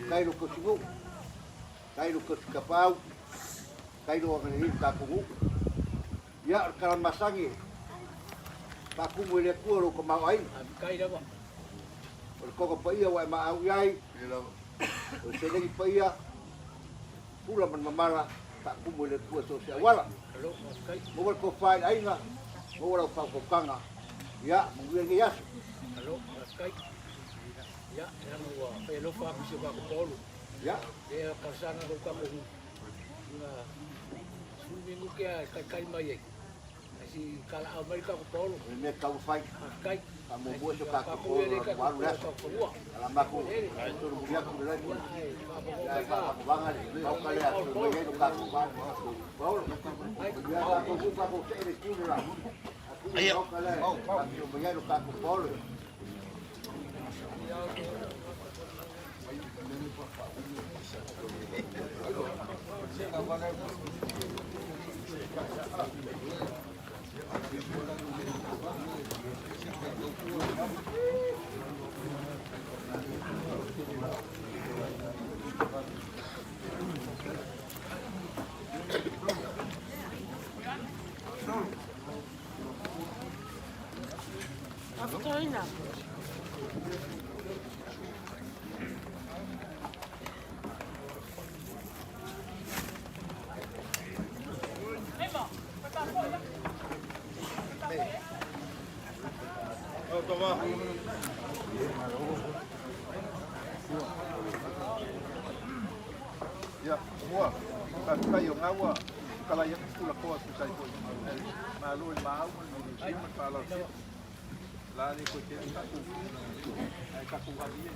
Kai lo ko sigo. Kai lo ko ka pa. Kai lo nga ni ka ku. Ya kala masangi. Pa ku mo le ku lo ko ma ai. kai da ba. Ko pa ia wa ma au yai. O se le pa ia. Pula man mamara pa ku mo le ku so se wala. Mo ko fai ainga. Mo wala pa ko kanga. Ya, mo ngi ya. Halo, kai. Ya, mo wa pe lo fa ku se ba ko polo. Ya. Ya kasana ko ka mo. Na minggu ke kai mai. Asi kala Amerika ko polo. Me ka fai. Kai. Mo bo so ka ko waru la. Ala ma ko. So mo ya ku le. Ya pa ko banga le. Au ka le mo ye ka ko ba. Polo. Ya ka ko pa ko se le ku la. Ayo. Mo ya ka ko polo. Afterina. Toma. Ya, mua. Ka kai o ngawa. Kala ya ku la ko su sai ko. Ma lo ma au ni si ma pa la. La ni ko te ka ku. Ai ka ku ga ni.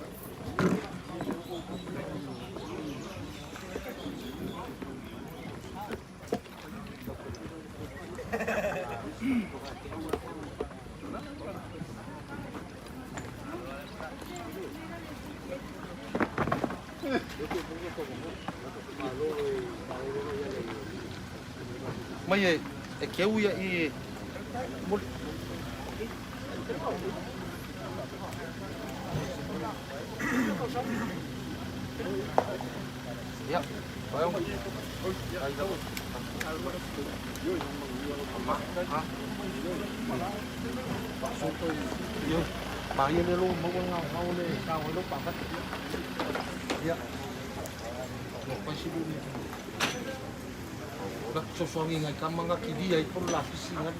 Mai e ke uia I ya, bayang. Yo, bahaya ni lu mau ngau ni, kau lu pakat. Ya. Lepas itu ni. Udah sesuatu yang kamu ngak dia itu lapis ingat.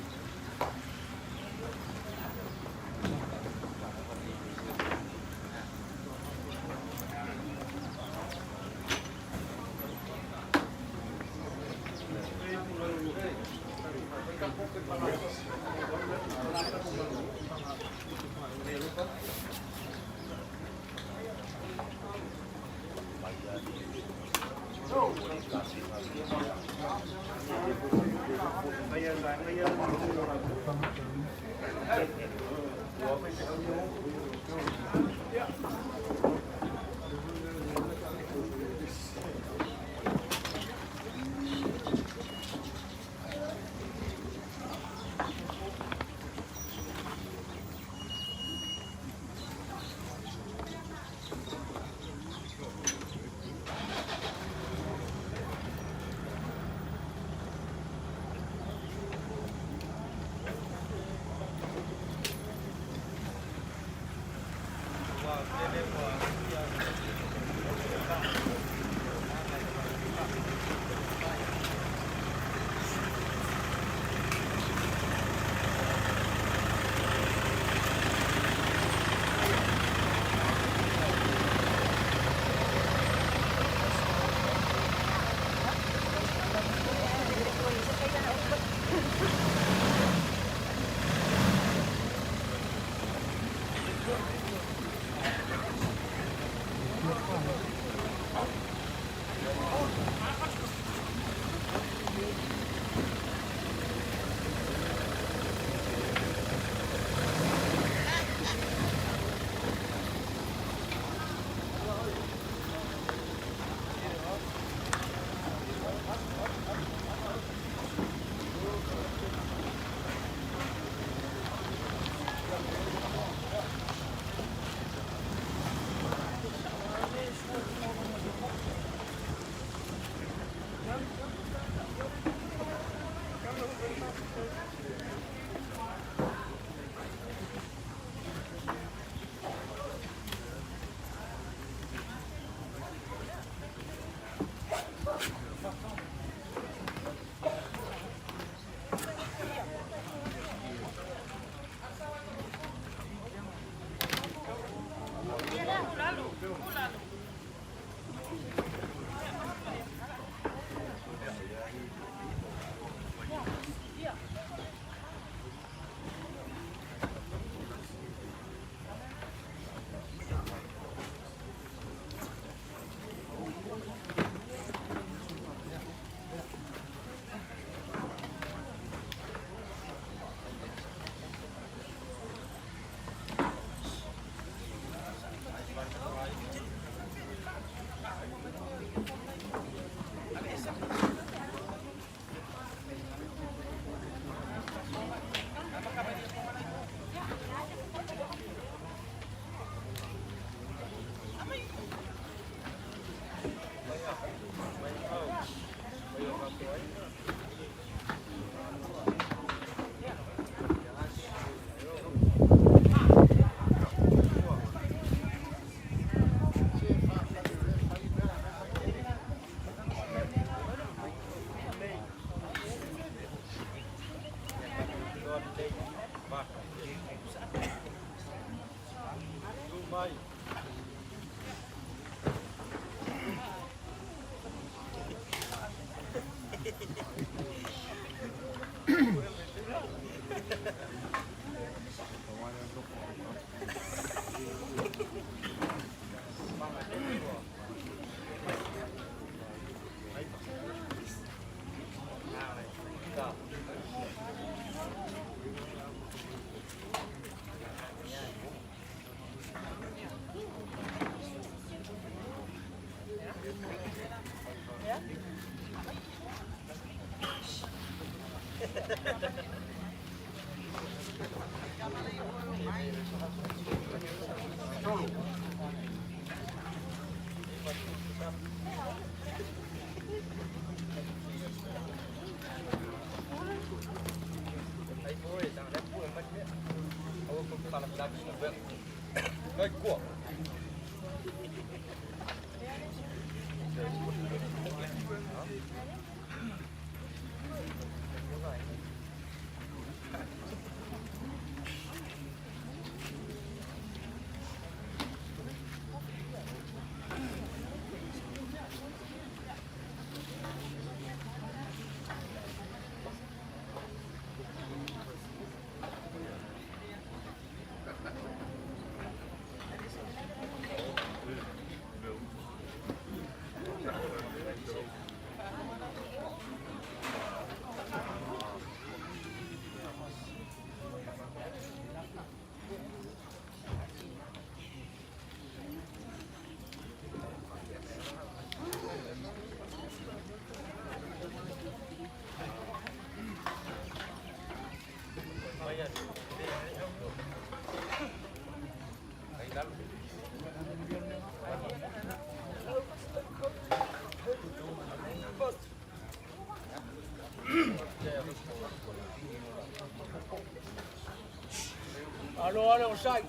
Alo, alo, sai.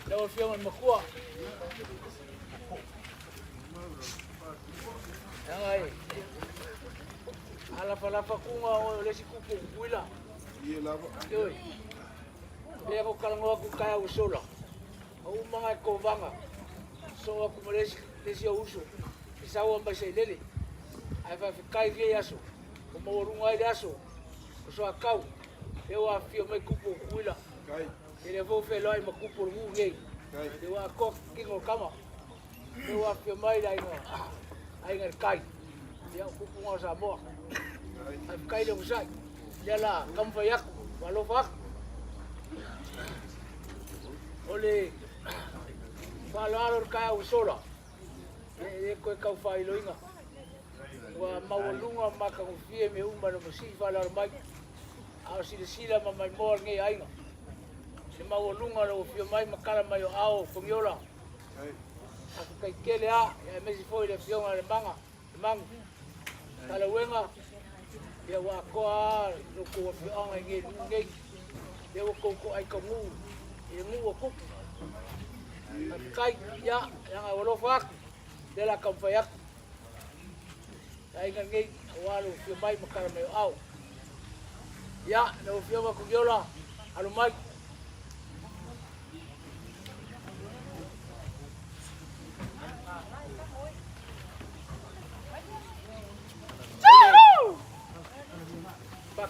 Đâu phiêu mình một cua. Yang ai. Ala pala pa kunga o lesi kupu kuila. Ie lava. Yoi. Lea ko kalangoa ku kaya usola. Au mga kovanga. So aku lesi o uso. Isawa mbasa ilele. Ai fa fikai via yaso. Ko morunga ile yaso. So akau. Eu afio me kupu kuila. Kai. Ele vou feloi ma kupu ngu ngei. Eu a kok kingo kama. Eu afio mai dai no. Ai ngar kai. Dia kupu ngo sa mo. Ai kai de usai. Dia la kam fa yak walo fak. Ole. Walo alor kai usola. E ko ka fa iloinga. Wa mawalunga maka ngufie me umba no sifa la mai. Au sila ma mai mor ngai ainga. Se mawalunga lo fio mai makala mai ao komiola. Aku kai kele a e mesi foi le fio ngale manga. Mangu. Kala wenga. Dia wa ko a lo ko fio anga ngai ngai. Dia ko ai ko mu. E mu ko. Kai ya yang awalo fak. Dia la kam fayak. Ai ngai walo fio mai makala mai ao. Ya, no fio ma komiola. Alo mai.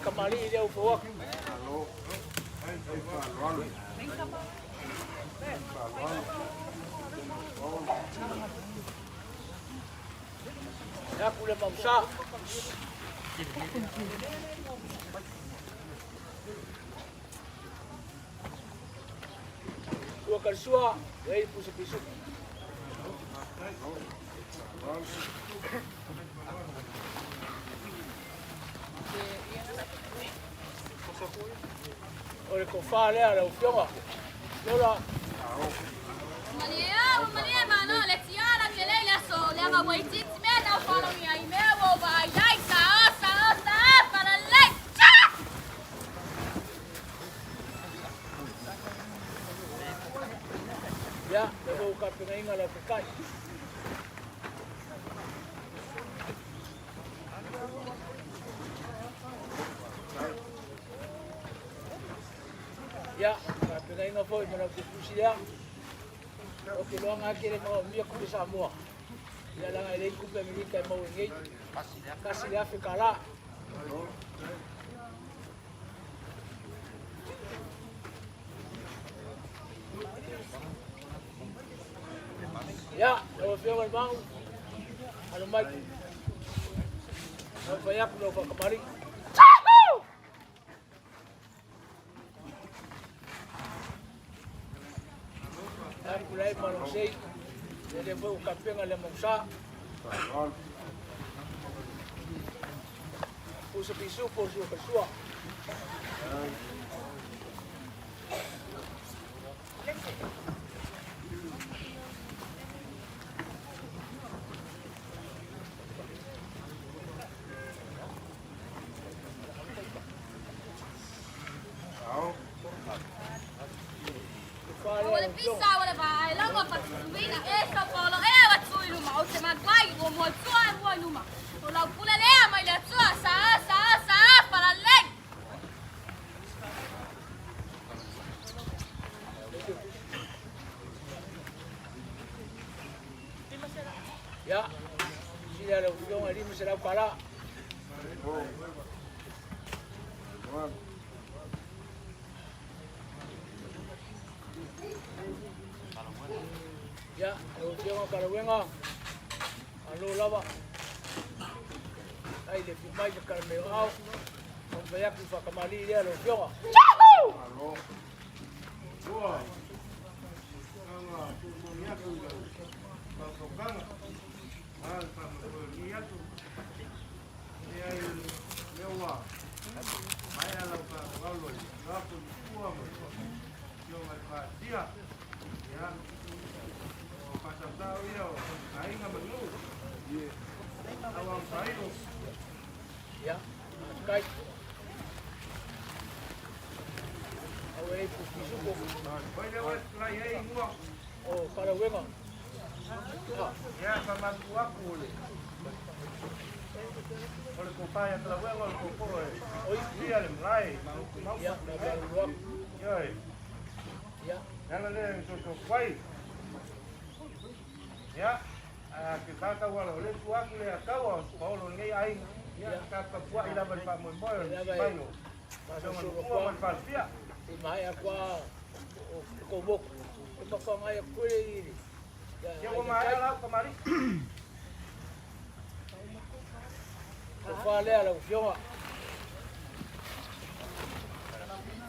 whakamali i leo whawaka. Aku le mamsa. Tua karsua, wei pusa pisu. Ore ko fa le ala ufionga. Lola. Malia mano le tiara che lei la so, le ha waiti me da follow me ai me wo vai dai sa para lei. Ya, eu ka pena inga la kai. Ya, ka pena inga foi mana ku kusia. O que lo nga kere mo mia ku sa mo. Ya la ele ku pe mi ka mo ngai. Kasi le Afrika la. Ya, eu fui ao irmão. Ano mai. Não foi a pro kamari. Aku lai malu sei. Ele foi o campeão le mongsa. Puso pisu por su pessoa. Ole pissa ole vai, lango pa subina, essa polo, ela tsui numa, o se magai, o mo tsua mo numa. O la pula le ama ile tsua sa para lei. Ya, si ada ujung hari mesti dah kalah. Ya, ujung kalau wenga, alo lava. Ai le filmai de carmeo au, on vai aqui para camali dia lo ujung. Alo. Boa. Kanga tu monia tu. Kau kanga. Ah, kamu monia tu. Dia lewa. Mai ala ka galo. Gapo tua mo. Yo mai pa dia. Ya. O pasatau ia o ainga manu. Ye. Awang sairo. Ya, kai. Awei pusisu ko. Vai lewa lai ei mua. Oh, kalau wenga. Ya, pamatu aku le. Ole ko pai atra wenga ko ko e. Oi, dia le mai. Ya, dah baru. Yoi. Ya. Nana le so pai. Ya. Ke kaka wala le tuaku le akawa Paulo ngai ai. Ya kaka puak ila ban pa mo mo. Paino. Pasang ko man pa pia. Mai aqua ko bok. Ko ko mai ko le. Ya ko mai ala kamari. Ko fa le ala ufionga.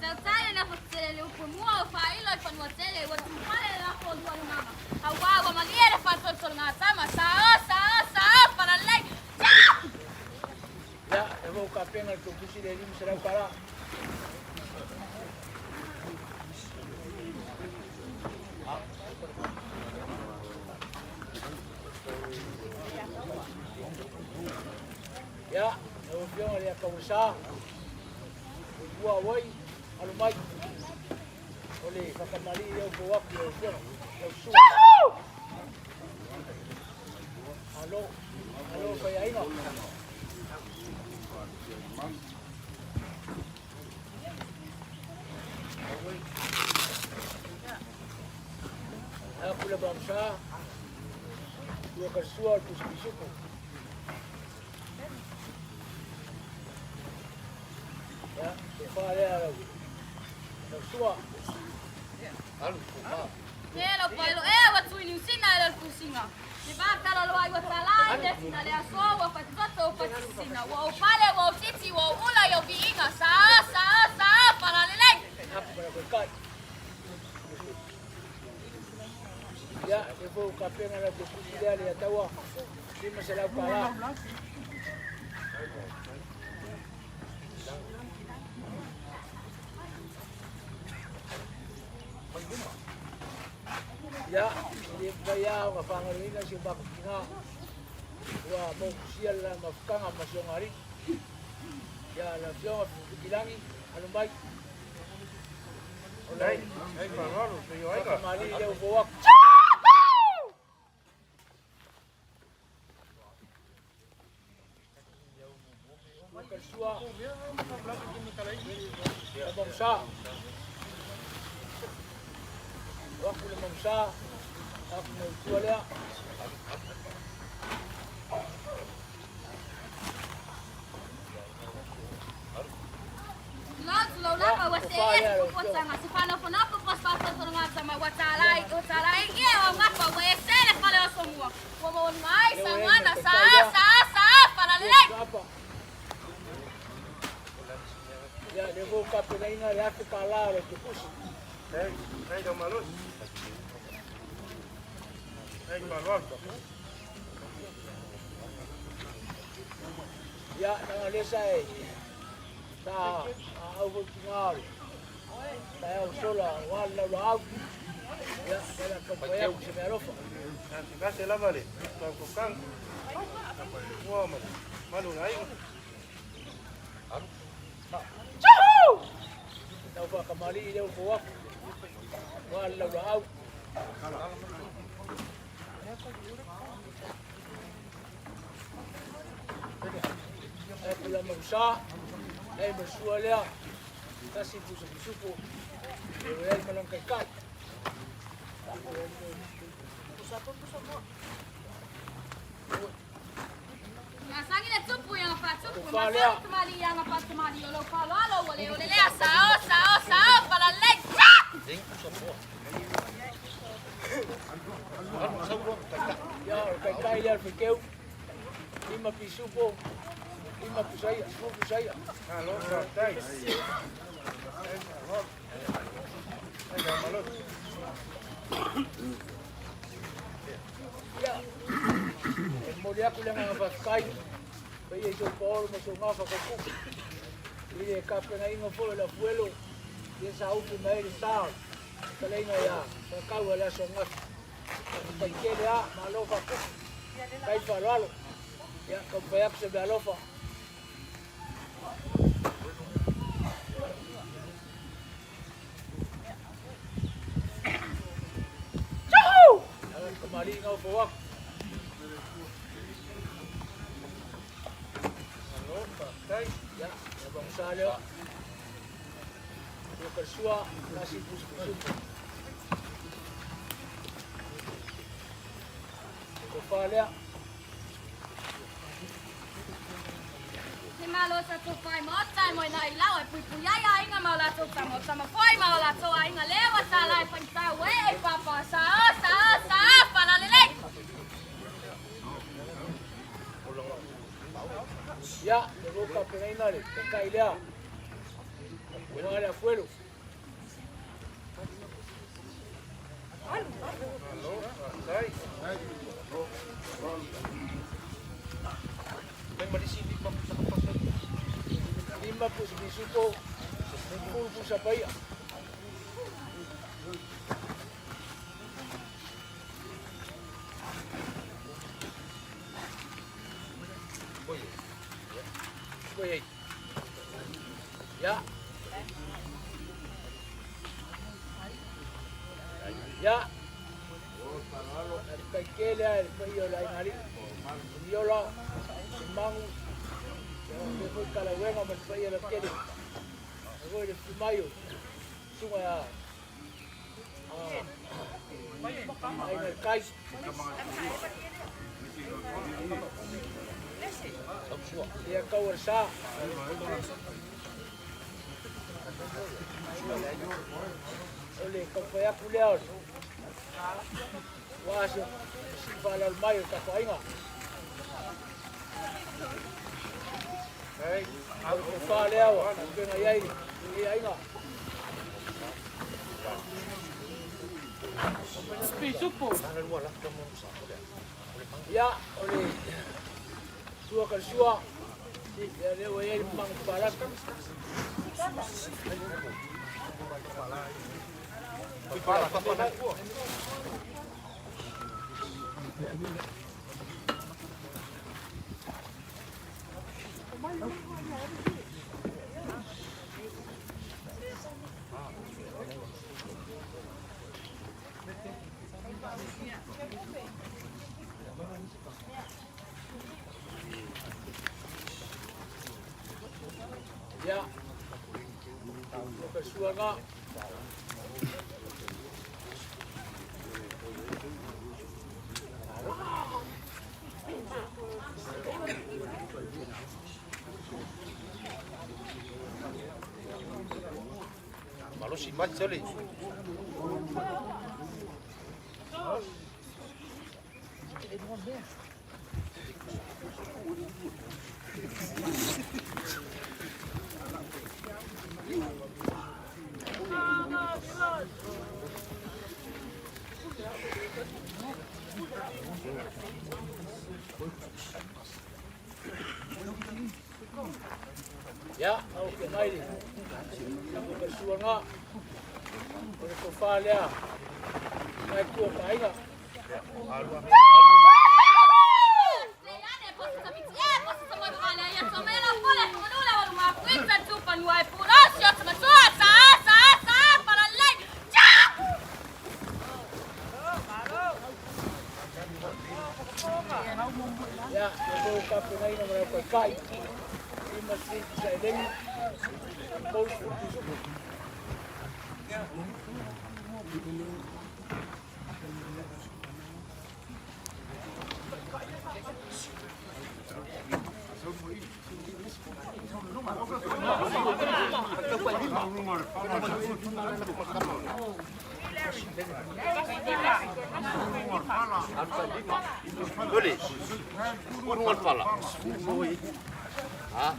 Soatau na hotel o kumua o failo e pan hotel o tumpale la ko duan mama. Awa wa maliere fa to nga sama sa para lei. Ya, eu vou capena que eu pusi de lim será para. Ya, eu vi ali a causar. Boa oi, alo mai. Olhe, fakamali eu vou aqui, eu sou. Alô, foi aí não? Aku le bangsa, dua kesuar pusu-pusuku. Ya, whare arau. Nau sua. Nelo pailo wa tuini usina ele kusinga. Ni baka la loa wa talai le sina le aso wa fatsoto fatsina wa opale wa titi wa ula yo biinga sa para lele. Apa para berkat. Ya, devo kapenga la de kusia le atawa. Sima selau kala. Ya, dia kaya ngapangalina si bakina. Wa mo kusia la mafkanga masongari. Ya, la fiona bilangi alumbai. Olai, Ai paralo, se yo aiga. mali dia bawa. Bukan sua. Abang sa. Waktu lemang sa. Aku mau tua lea. Lapa wa se ko sanga si pano fona ko pas pas to nga sama wa talai ye wa ngapa wa se le pale o somua. Wa mo mai sa wana sa para lele. Ya, dia bawa kapal lain lah. Aku kalah lah tu push. Ai do malos. Ai paralo. Ya, jangan lesai. Tak, aku tinggal. Saya usola, wala wala. Ya, dalam kapal aku semerofa. Nanti kasih lah balik. Kau kukang. Wah, malu naik. Tahu apa kembali dia buat. Wala wala. Aku lama besar. Saya bersua dia. Kasih pusu-pusuku. Dia malang kekat. Masangi le tupu yang apa tupu. Masangi kemali yang apa kemali. Olo palo alo ole le sao para le. Ya, kai dia fikeu. 5 pisupo. 5 pusaya, 10 pusaya. Halo, dai. Ai do malos. Ya. Kemudian aku yang ngapakai. Kaya itu Paul masuk ngapa kau. Ini kapten ay ngapo la puelo. Dia sahau pumai di tahun. Kalau ini ya, kau wala songat. Pakai dia malu aku. Kai paralo. Ya, kau payak sebalofa. Kembali ngau bawa. Halo, dai. Ya, abang saya. Dia kersua nasi pusu-pusu. Kepala. Ni malo sa to fai mo tai mo na ilaw e pui ya inga mau la to sama foi mau la to inga lewa sa lai pan sa we e papa sa para lele. Ya, de boca pegainale, kai lea. Wala fuelo. Halo, dai. Memang di sini pakai. 5 pusu-pusuko. 10 pusa paya. Oye. Ya. Ya. Kay kela el payo la inari. Viola. Mangu. Yo fui calahuena me payo la kele. Yo de mayo. Suma ya. Ay el kai. Dia kau sa. Ole, kau foi aku leo. Wah, si fala al maio ta painga. Hey, aku fala leo, aku ngai ai, ainga. Spisupo. Ya, ole. Sua kan sua. Ya leo ai mang paras. Ya, kesuanga. Malu si mat sali. Ya, oke mai. Kesuanga. Ole ko falea. Mai ko painga. Ya, eu vou capturar aí na mulher com cai. E mas se sai dele, vou Boleh. Kurungan pala. Ah.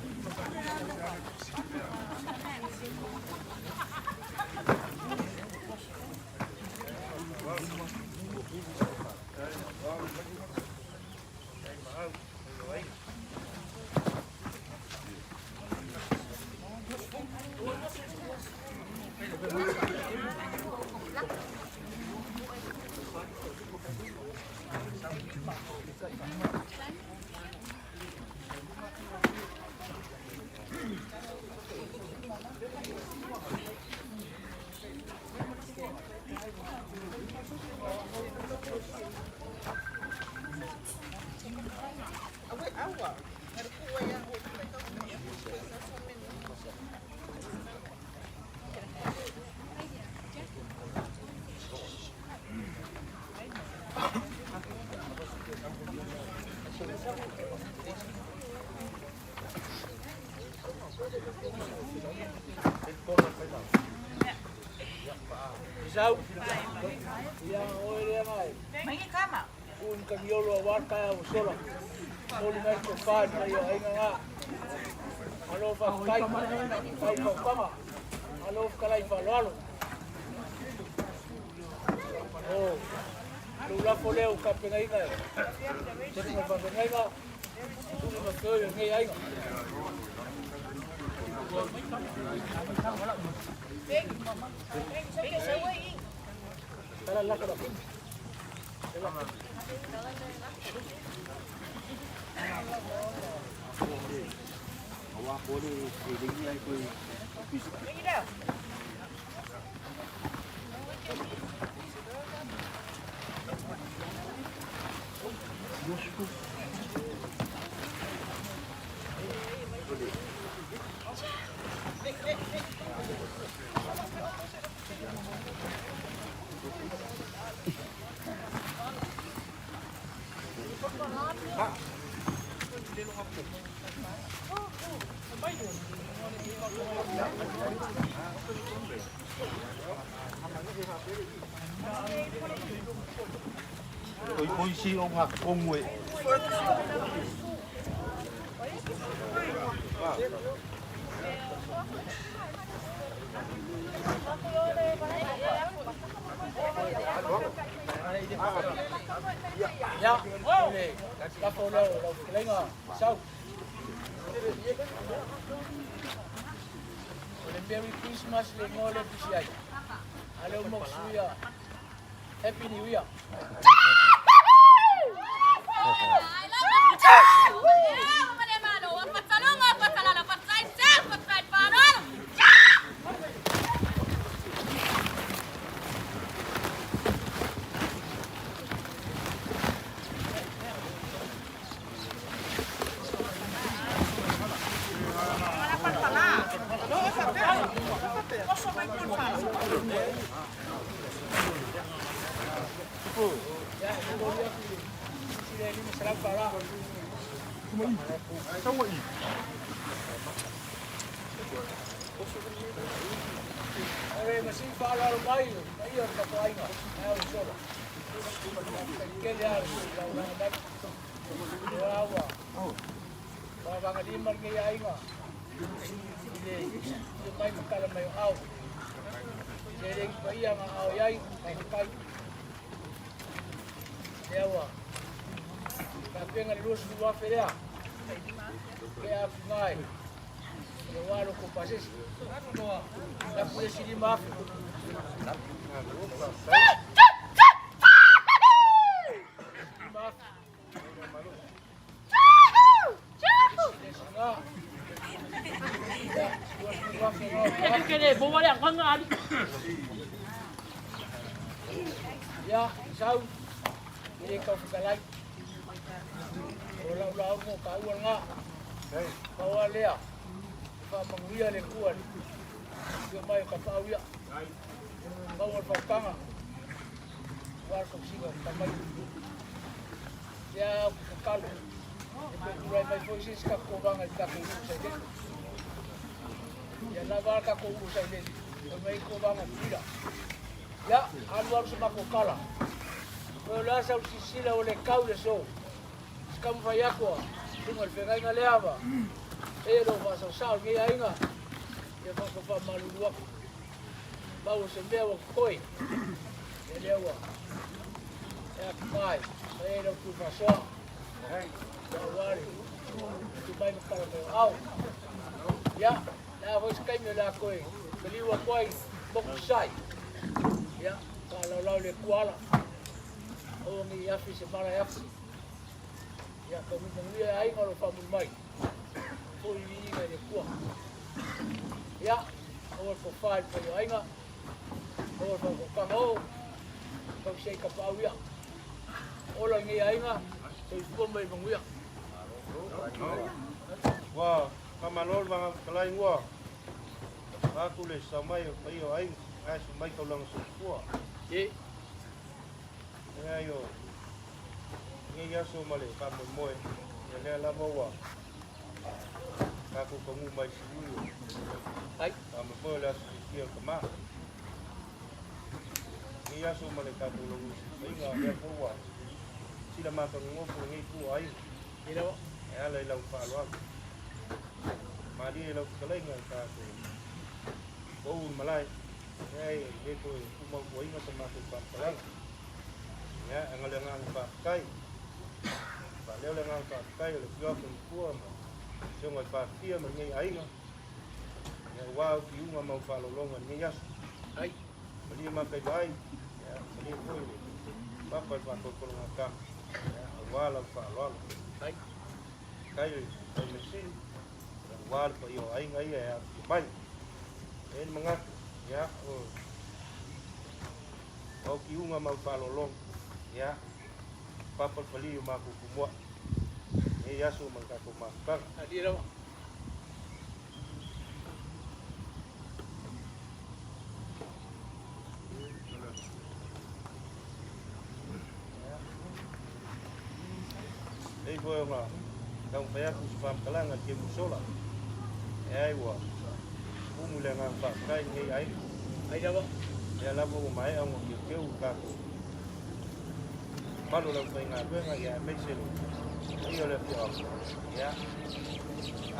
Sau. Yang oleh mai. Mangi kama. Un kamiolo warka ya usola. Oli mai ko fan mai yo ai nga. Alo fa kai. Kai ko kama. Alo kalai fa lalo. Oh. Lu la foleu kapengai nga. Jadi mo fa ngai nga. Tu mo ko yo ngai ai. Kala la kada. Awak boleh ini ai koi. Mangi dah. oi si o nga kongwe. Ya, boleh. Kapal lo kelenga. Sau. Merry Christmas le ngole pisiai. Alo moksuya. Happy New Year. Masih falar mai, aí eu tô aí, é o solo. Que ele é, o bang lima ngi aí nga. Ele mai kala mai au. Ele vai yang au yai, mai pai. Dewa. Tapi ngan lulus dua feria. Kayak ngai. Eu aro com pases. Já pude se limar. Ya, sau. Ini kau fikalai. Ulau mo kauan nga. Bawa lea. Manguia le kuan. Dia mai kapauia. Bawa pakanga. War ko sigo tamai. Ya kakalo. Ipoi mai foisis ka ko banga ka ko usai. Ya na war ka ko usai. Mai ko banga tira. Ya, alwar sa ko kala. Wala sa sisila ole kaule so. Skam fayako. Tungal fegai ngaleava. Ero va sa ngi ainga. E va ko fa malua. Ba o se meo koi. E lewa. E mai. Ero ku fa so. Ya wari. Tu vai me para meu au. Ya, na vos kai me la koi. Beliwa koi. Bok sai. Ya, kalau le kuala. O ngi afi se para afi. Ya, kami mengia ainga lo fa mai. Ini dari kuah. Ya, awal kofal pada ainga. Awal kofal kau, kau saya kapau ya. Orang ni ainga, kau pun boleh menguya. Wah, kamalol mga kalain wah. Aku le samai payo aing, ay samai kau lang sukua. Ye. Ayo. Ni yaso male kamu moy. Ya la bawa. Aku kamu mai siu. Ai, kamu boleh sikir kemah. Ni yaso male kamu lu singa ya bawa. Sila makan ngopo ngi ku ai. ilo. Ya la lau falwa. Mari lau kelengan ka tu. Bau malai. Ai, itu cuma kau ingat termasuk pampalang. Ya, angalangan pakai. Baleu lengan pakai le jauh pun Jangan pasti mengenai air. Yang wow kiu mau follow long mengenai jas. Ai, beli makai baik. Ya, beli pun. Bapa bapa kolong akam. Ya, awal follow. ai. Kai mesin. Awal payo air ya. Baik. En mengat. Ya, oh kiu mau follow long. Ya. Papa beli maku kumua. Ya su mengkaku makan. Adi lo. Ei boleh lah. Kau payah aku sebab kalangan dia musola. Aywa. Umu lengan pakai ni ai. Ai dah. Ya lah bu mai ang kêu kêu ka. malu lau whai ngā ruenga ia meiselu. Ai o le whio. Ia.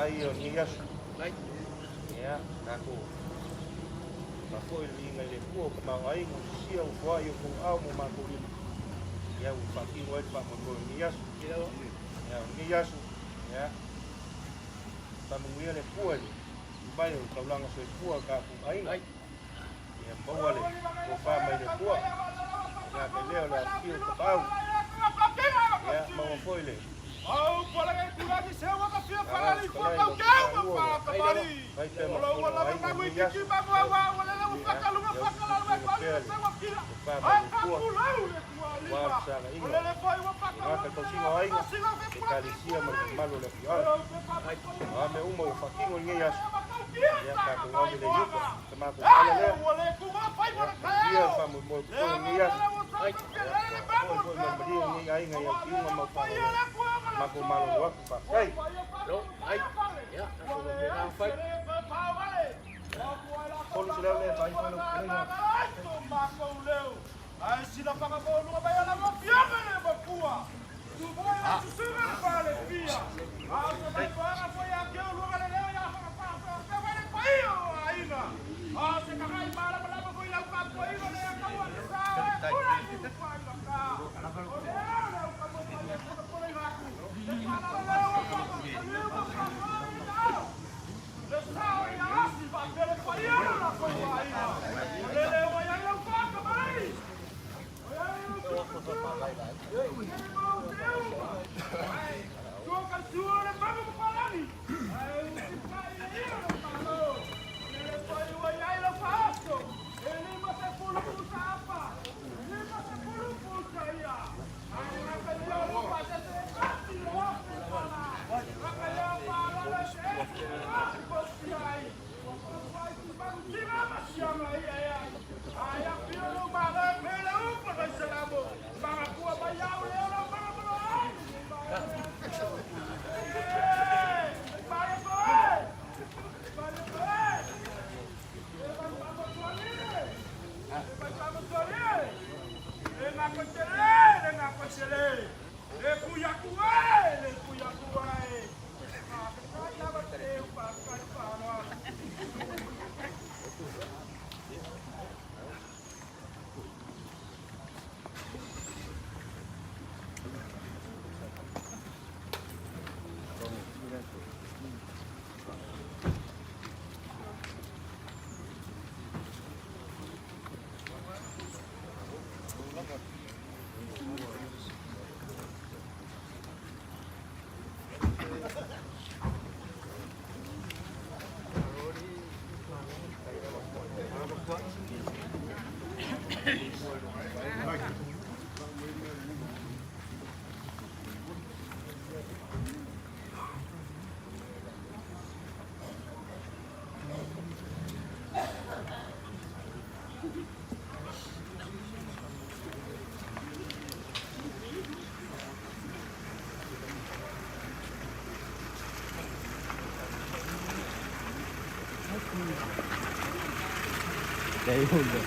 Ai o ni asu. Ia. Nako. Ma foi linga le kua ka mau ai ngu sia u whai o ku au mo mako lima. Ia u whaki wai wha mo ni asu. Ia ni asu. Ia. Tamungia le kua ni. Mai o taulanga soe kua ka ku aina. Ia maua le o wha mai le kua. Ia me leo le afio ka pau. Ia maua foi le. Au pola que tu se wa ka fia para li ko ka ka wa ka bari. Vai pe mo. Wala na wi ki ba wa wala na wa ka lu ka la wa ka se wa ki. Ai ka ku lau le ku ali. Wa sa la inga. Wala le foi wa ka Nga ka kosinga ai. Ka li sia mo malo le fia. Ai me uma o fakingo ngi yasu. Ia ka ku ngi le yuko. Ka ko ala le. Wala ku wa pai para ka. Ia fa mo mo ko ngi yasu. Ai. Ko mo mo ngi ai nga ya ki mo fa. Mako malo waku pa. Hey. Lo, ai. Ya, aku nak fight. Kolu sila le fa ko no kena. Mako leu. Ai sila pa ka bolu ba ya la mo fia le ba kua. Tu vai a susura para le fia. Ah, se para foi a que o lugar le ya pa pa vai le paio ainda. Ah, se ka kai para la foi la pa foi le ka wa sa. Đấy không được.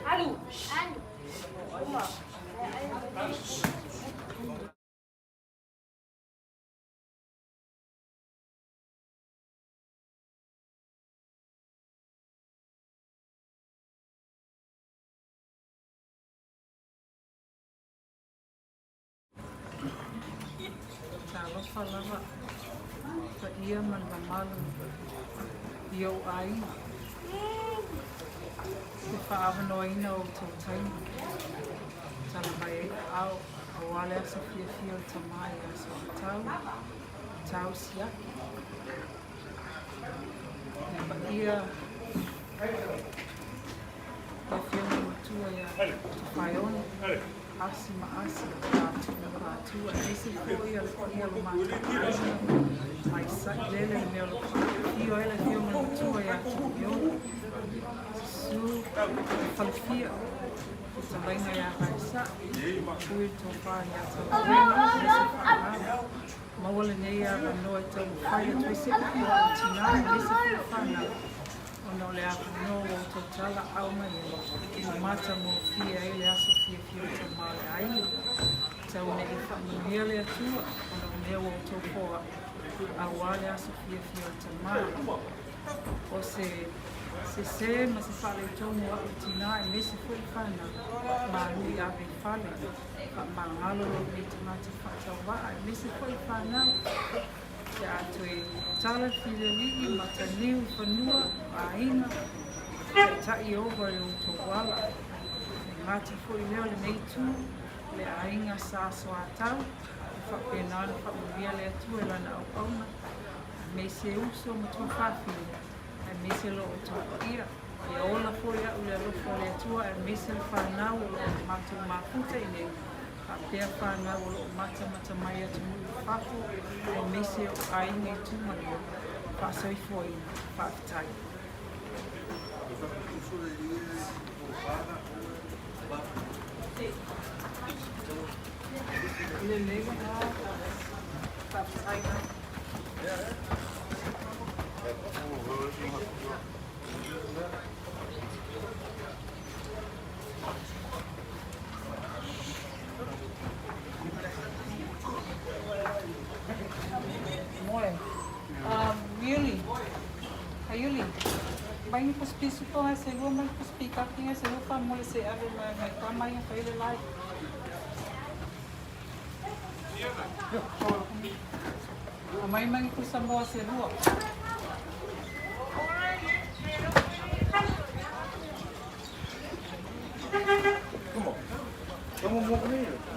Alu. Talo falava ka ia man malu yo ai te whaavanoina o tau taimi tala mai au awale asa fia o tamai a Soatau Tau Siaki e pa ia ka whiona matua ia te whaione asi ma asi tua ese foi a ia lo mata mai sa lele me lo io ela io me tua ia io su falfia esa vaina ia vai sa fui to fa ia sa ma wala nei ia no to fa ia tu se tina ese fa na ono le a no to tala au mai no mata mo fia ele aso fia to male ai tau ne i whamia lea tua, ona o nea o tau poa a wale aso fia o tamai. O se ma se whale tongu a utina e me se fui whana, ma hui a me whale, ma ngalo lo me tamata whatau waa, e me se fui whana, te atoe tala file lii, ma ta niu whanua, a ina, te tai over e o tau wala, e mati fui leo le meitu, le ainga sa Soatau, whapenana whamuria le atu e lana au auna, me se uso ma tō whawhi, e me se lo o tō ia, e ola fōia u le lofo le atua, e me se le whanau o lo matu maputa i nei, a pēr whanau o lo mata mai atu mui whafu, e me se o ainga i tūmani o, whasoi fōi, whaafitai. Le lega whaafitai. Yuli, Yuli, vai para os pisos com essa lua, mas para os picar quem essa lua para molhar se abre na cama e para ele lá. A mãe mãe custa boa se lua. Como? Como um movimento?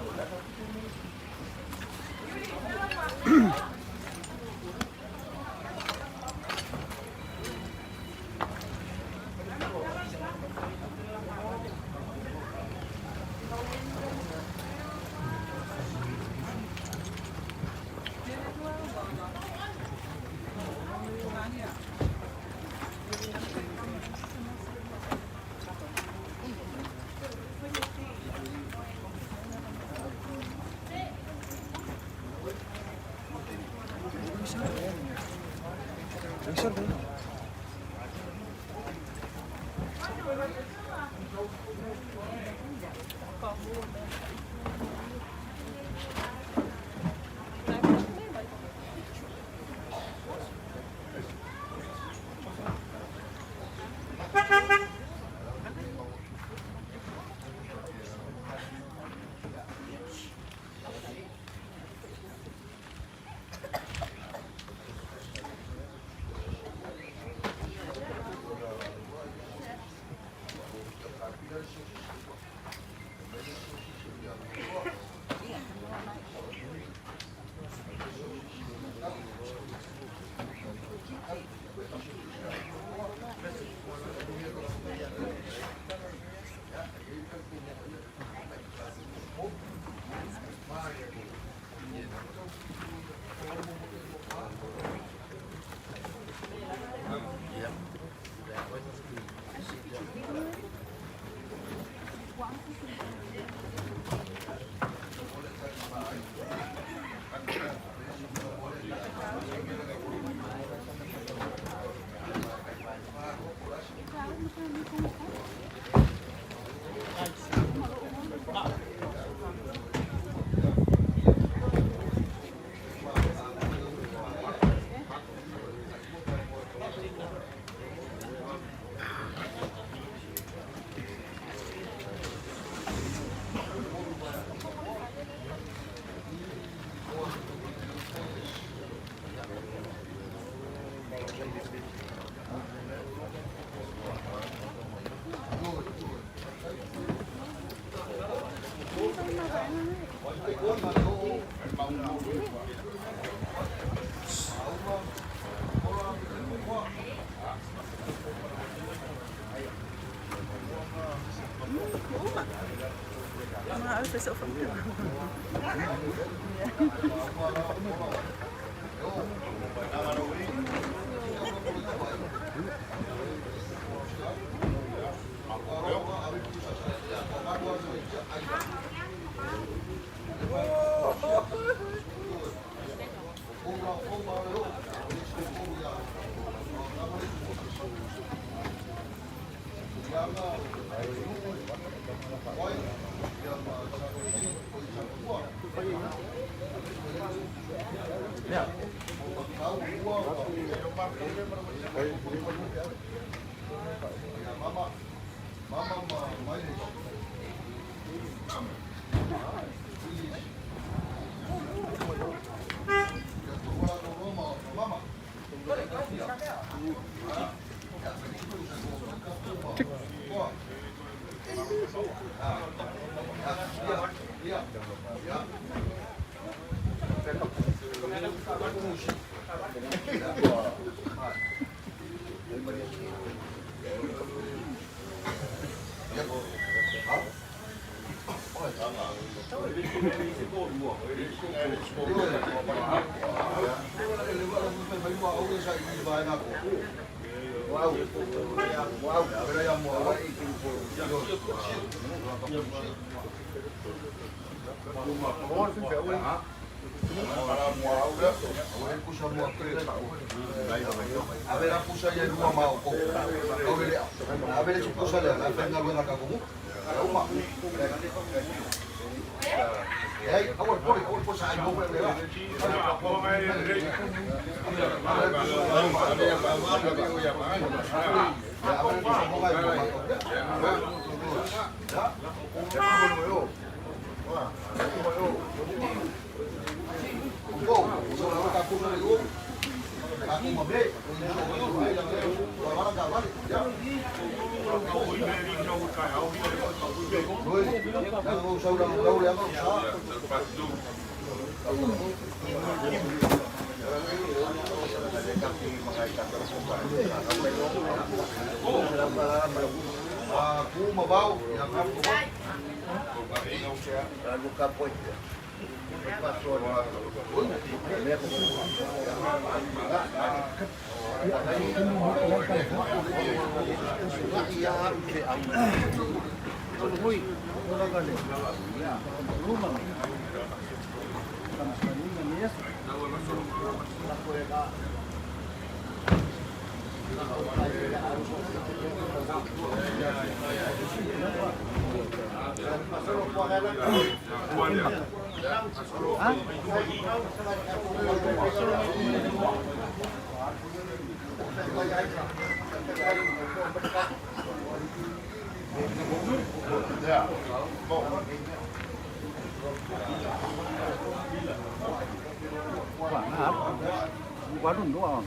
Warung doang.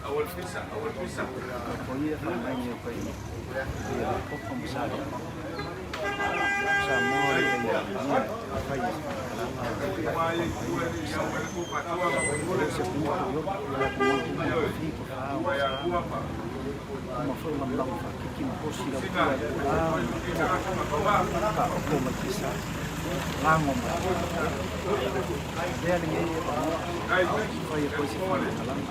Awal pisah. Kau ia ramainya kau ini. Dia pokok besar. Semua ini apa ini? Semua mafurma mlango kiki mkosi la kwa kwa matisa lango mba dia ni kwa hiyo kosi kwa kalama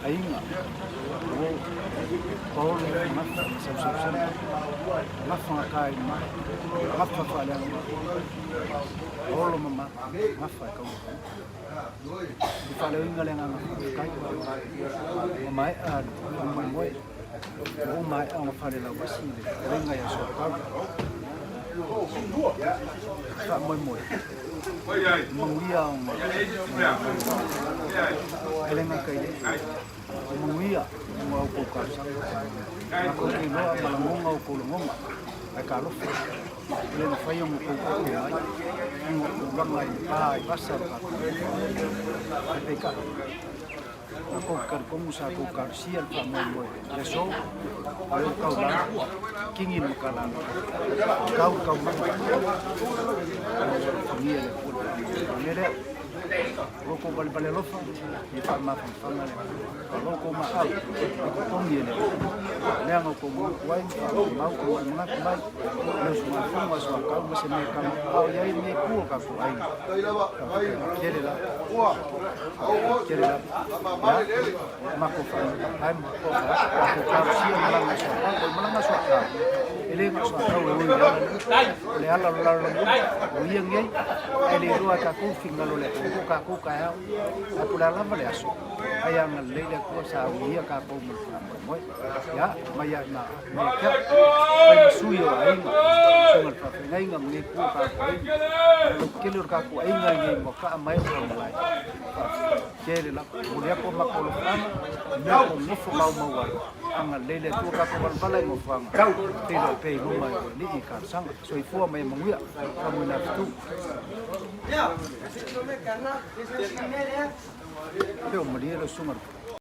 ainga Paul mafta sabsabsan mafta kai mafta fala Paul mama mafta kau di fala inga lenga kai mai mai mai ang fala la wasile lenga ya Soatau Pak moi menguia elenga kai menguia mau kokar aku ni lo malangonga o kolongonga ai kalo le no fai mo ko mai mo bangai pai pasar ka peka aku kan komu sa ko kar sial pa moi leso ai kau la kingin makalan kau man ni le pul nere Roko bal lofa ni pa ma fa le roko ma au ko ni le le ngo ko mo wai ma ko ma mai le so ma fa ma so ka mo se me ka au ya ni ku ka ko ai kere la ma ko fa ai ma ko ka si ma la so ka ele ma so ka le ala la o yen ngai ele ro ka ku fingalo le ka ya apura lava le aso ai ang leile ko sa uia ka ko mo ya maya na me ka ai suyo ai sungal pa ngai ngam ni ku ka ko kelur ka ko ai ngai mo ka mai ko mai kere la ulia ko ma ko na ko mo fu mau wa ang leile ko ka ko bala mo fang te lo pe mo mai ni ka sang so i fu mai mo ya ka mo na tu ya Pero Maria lo sumar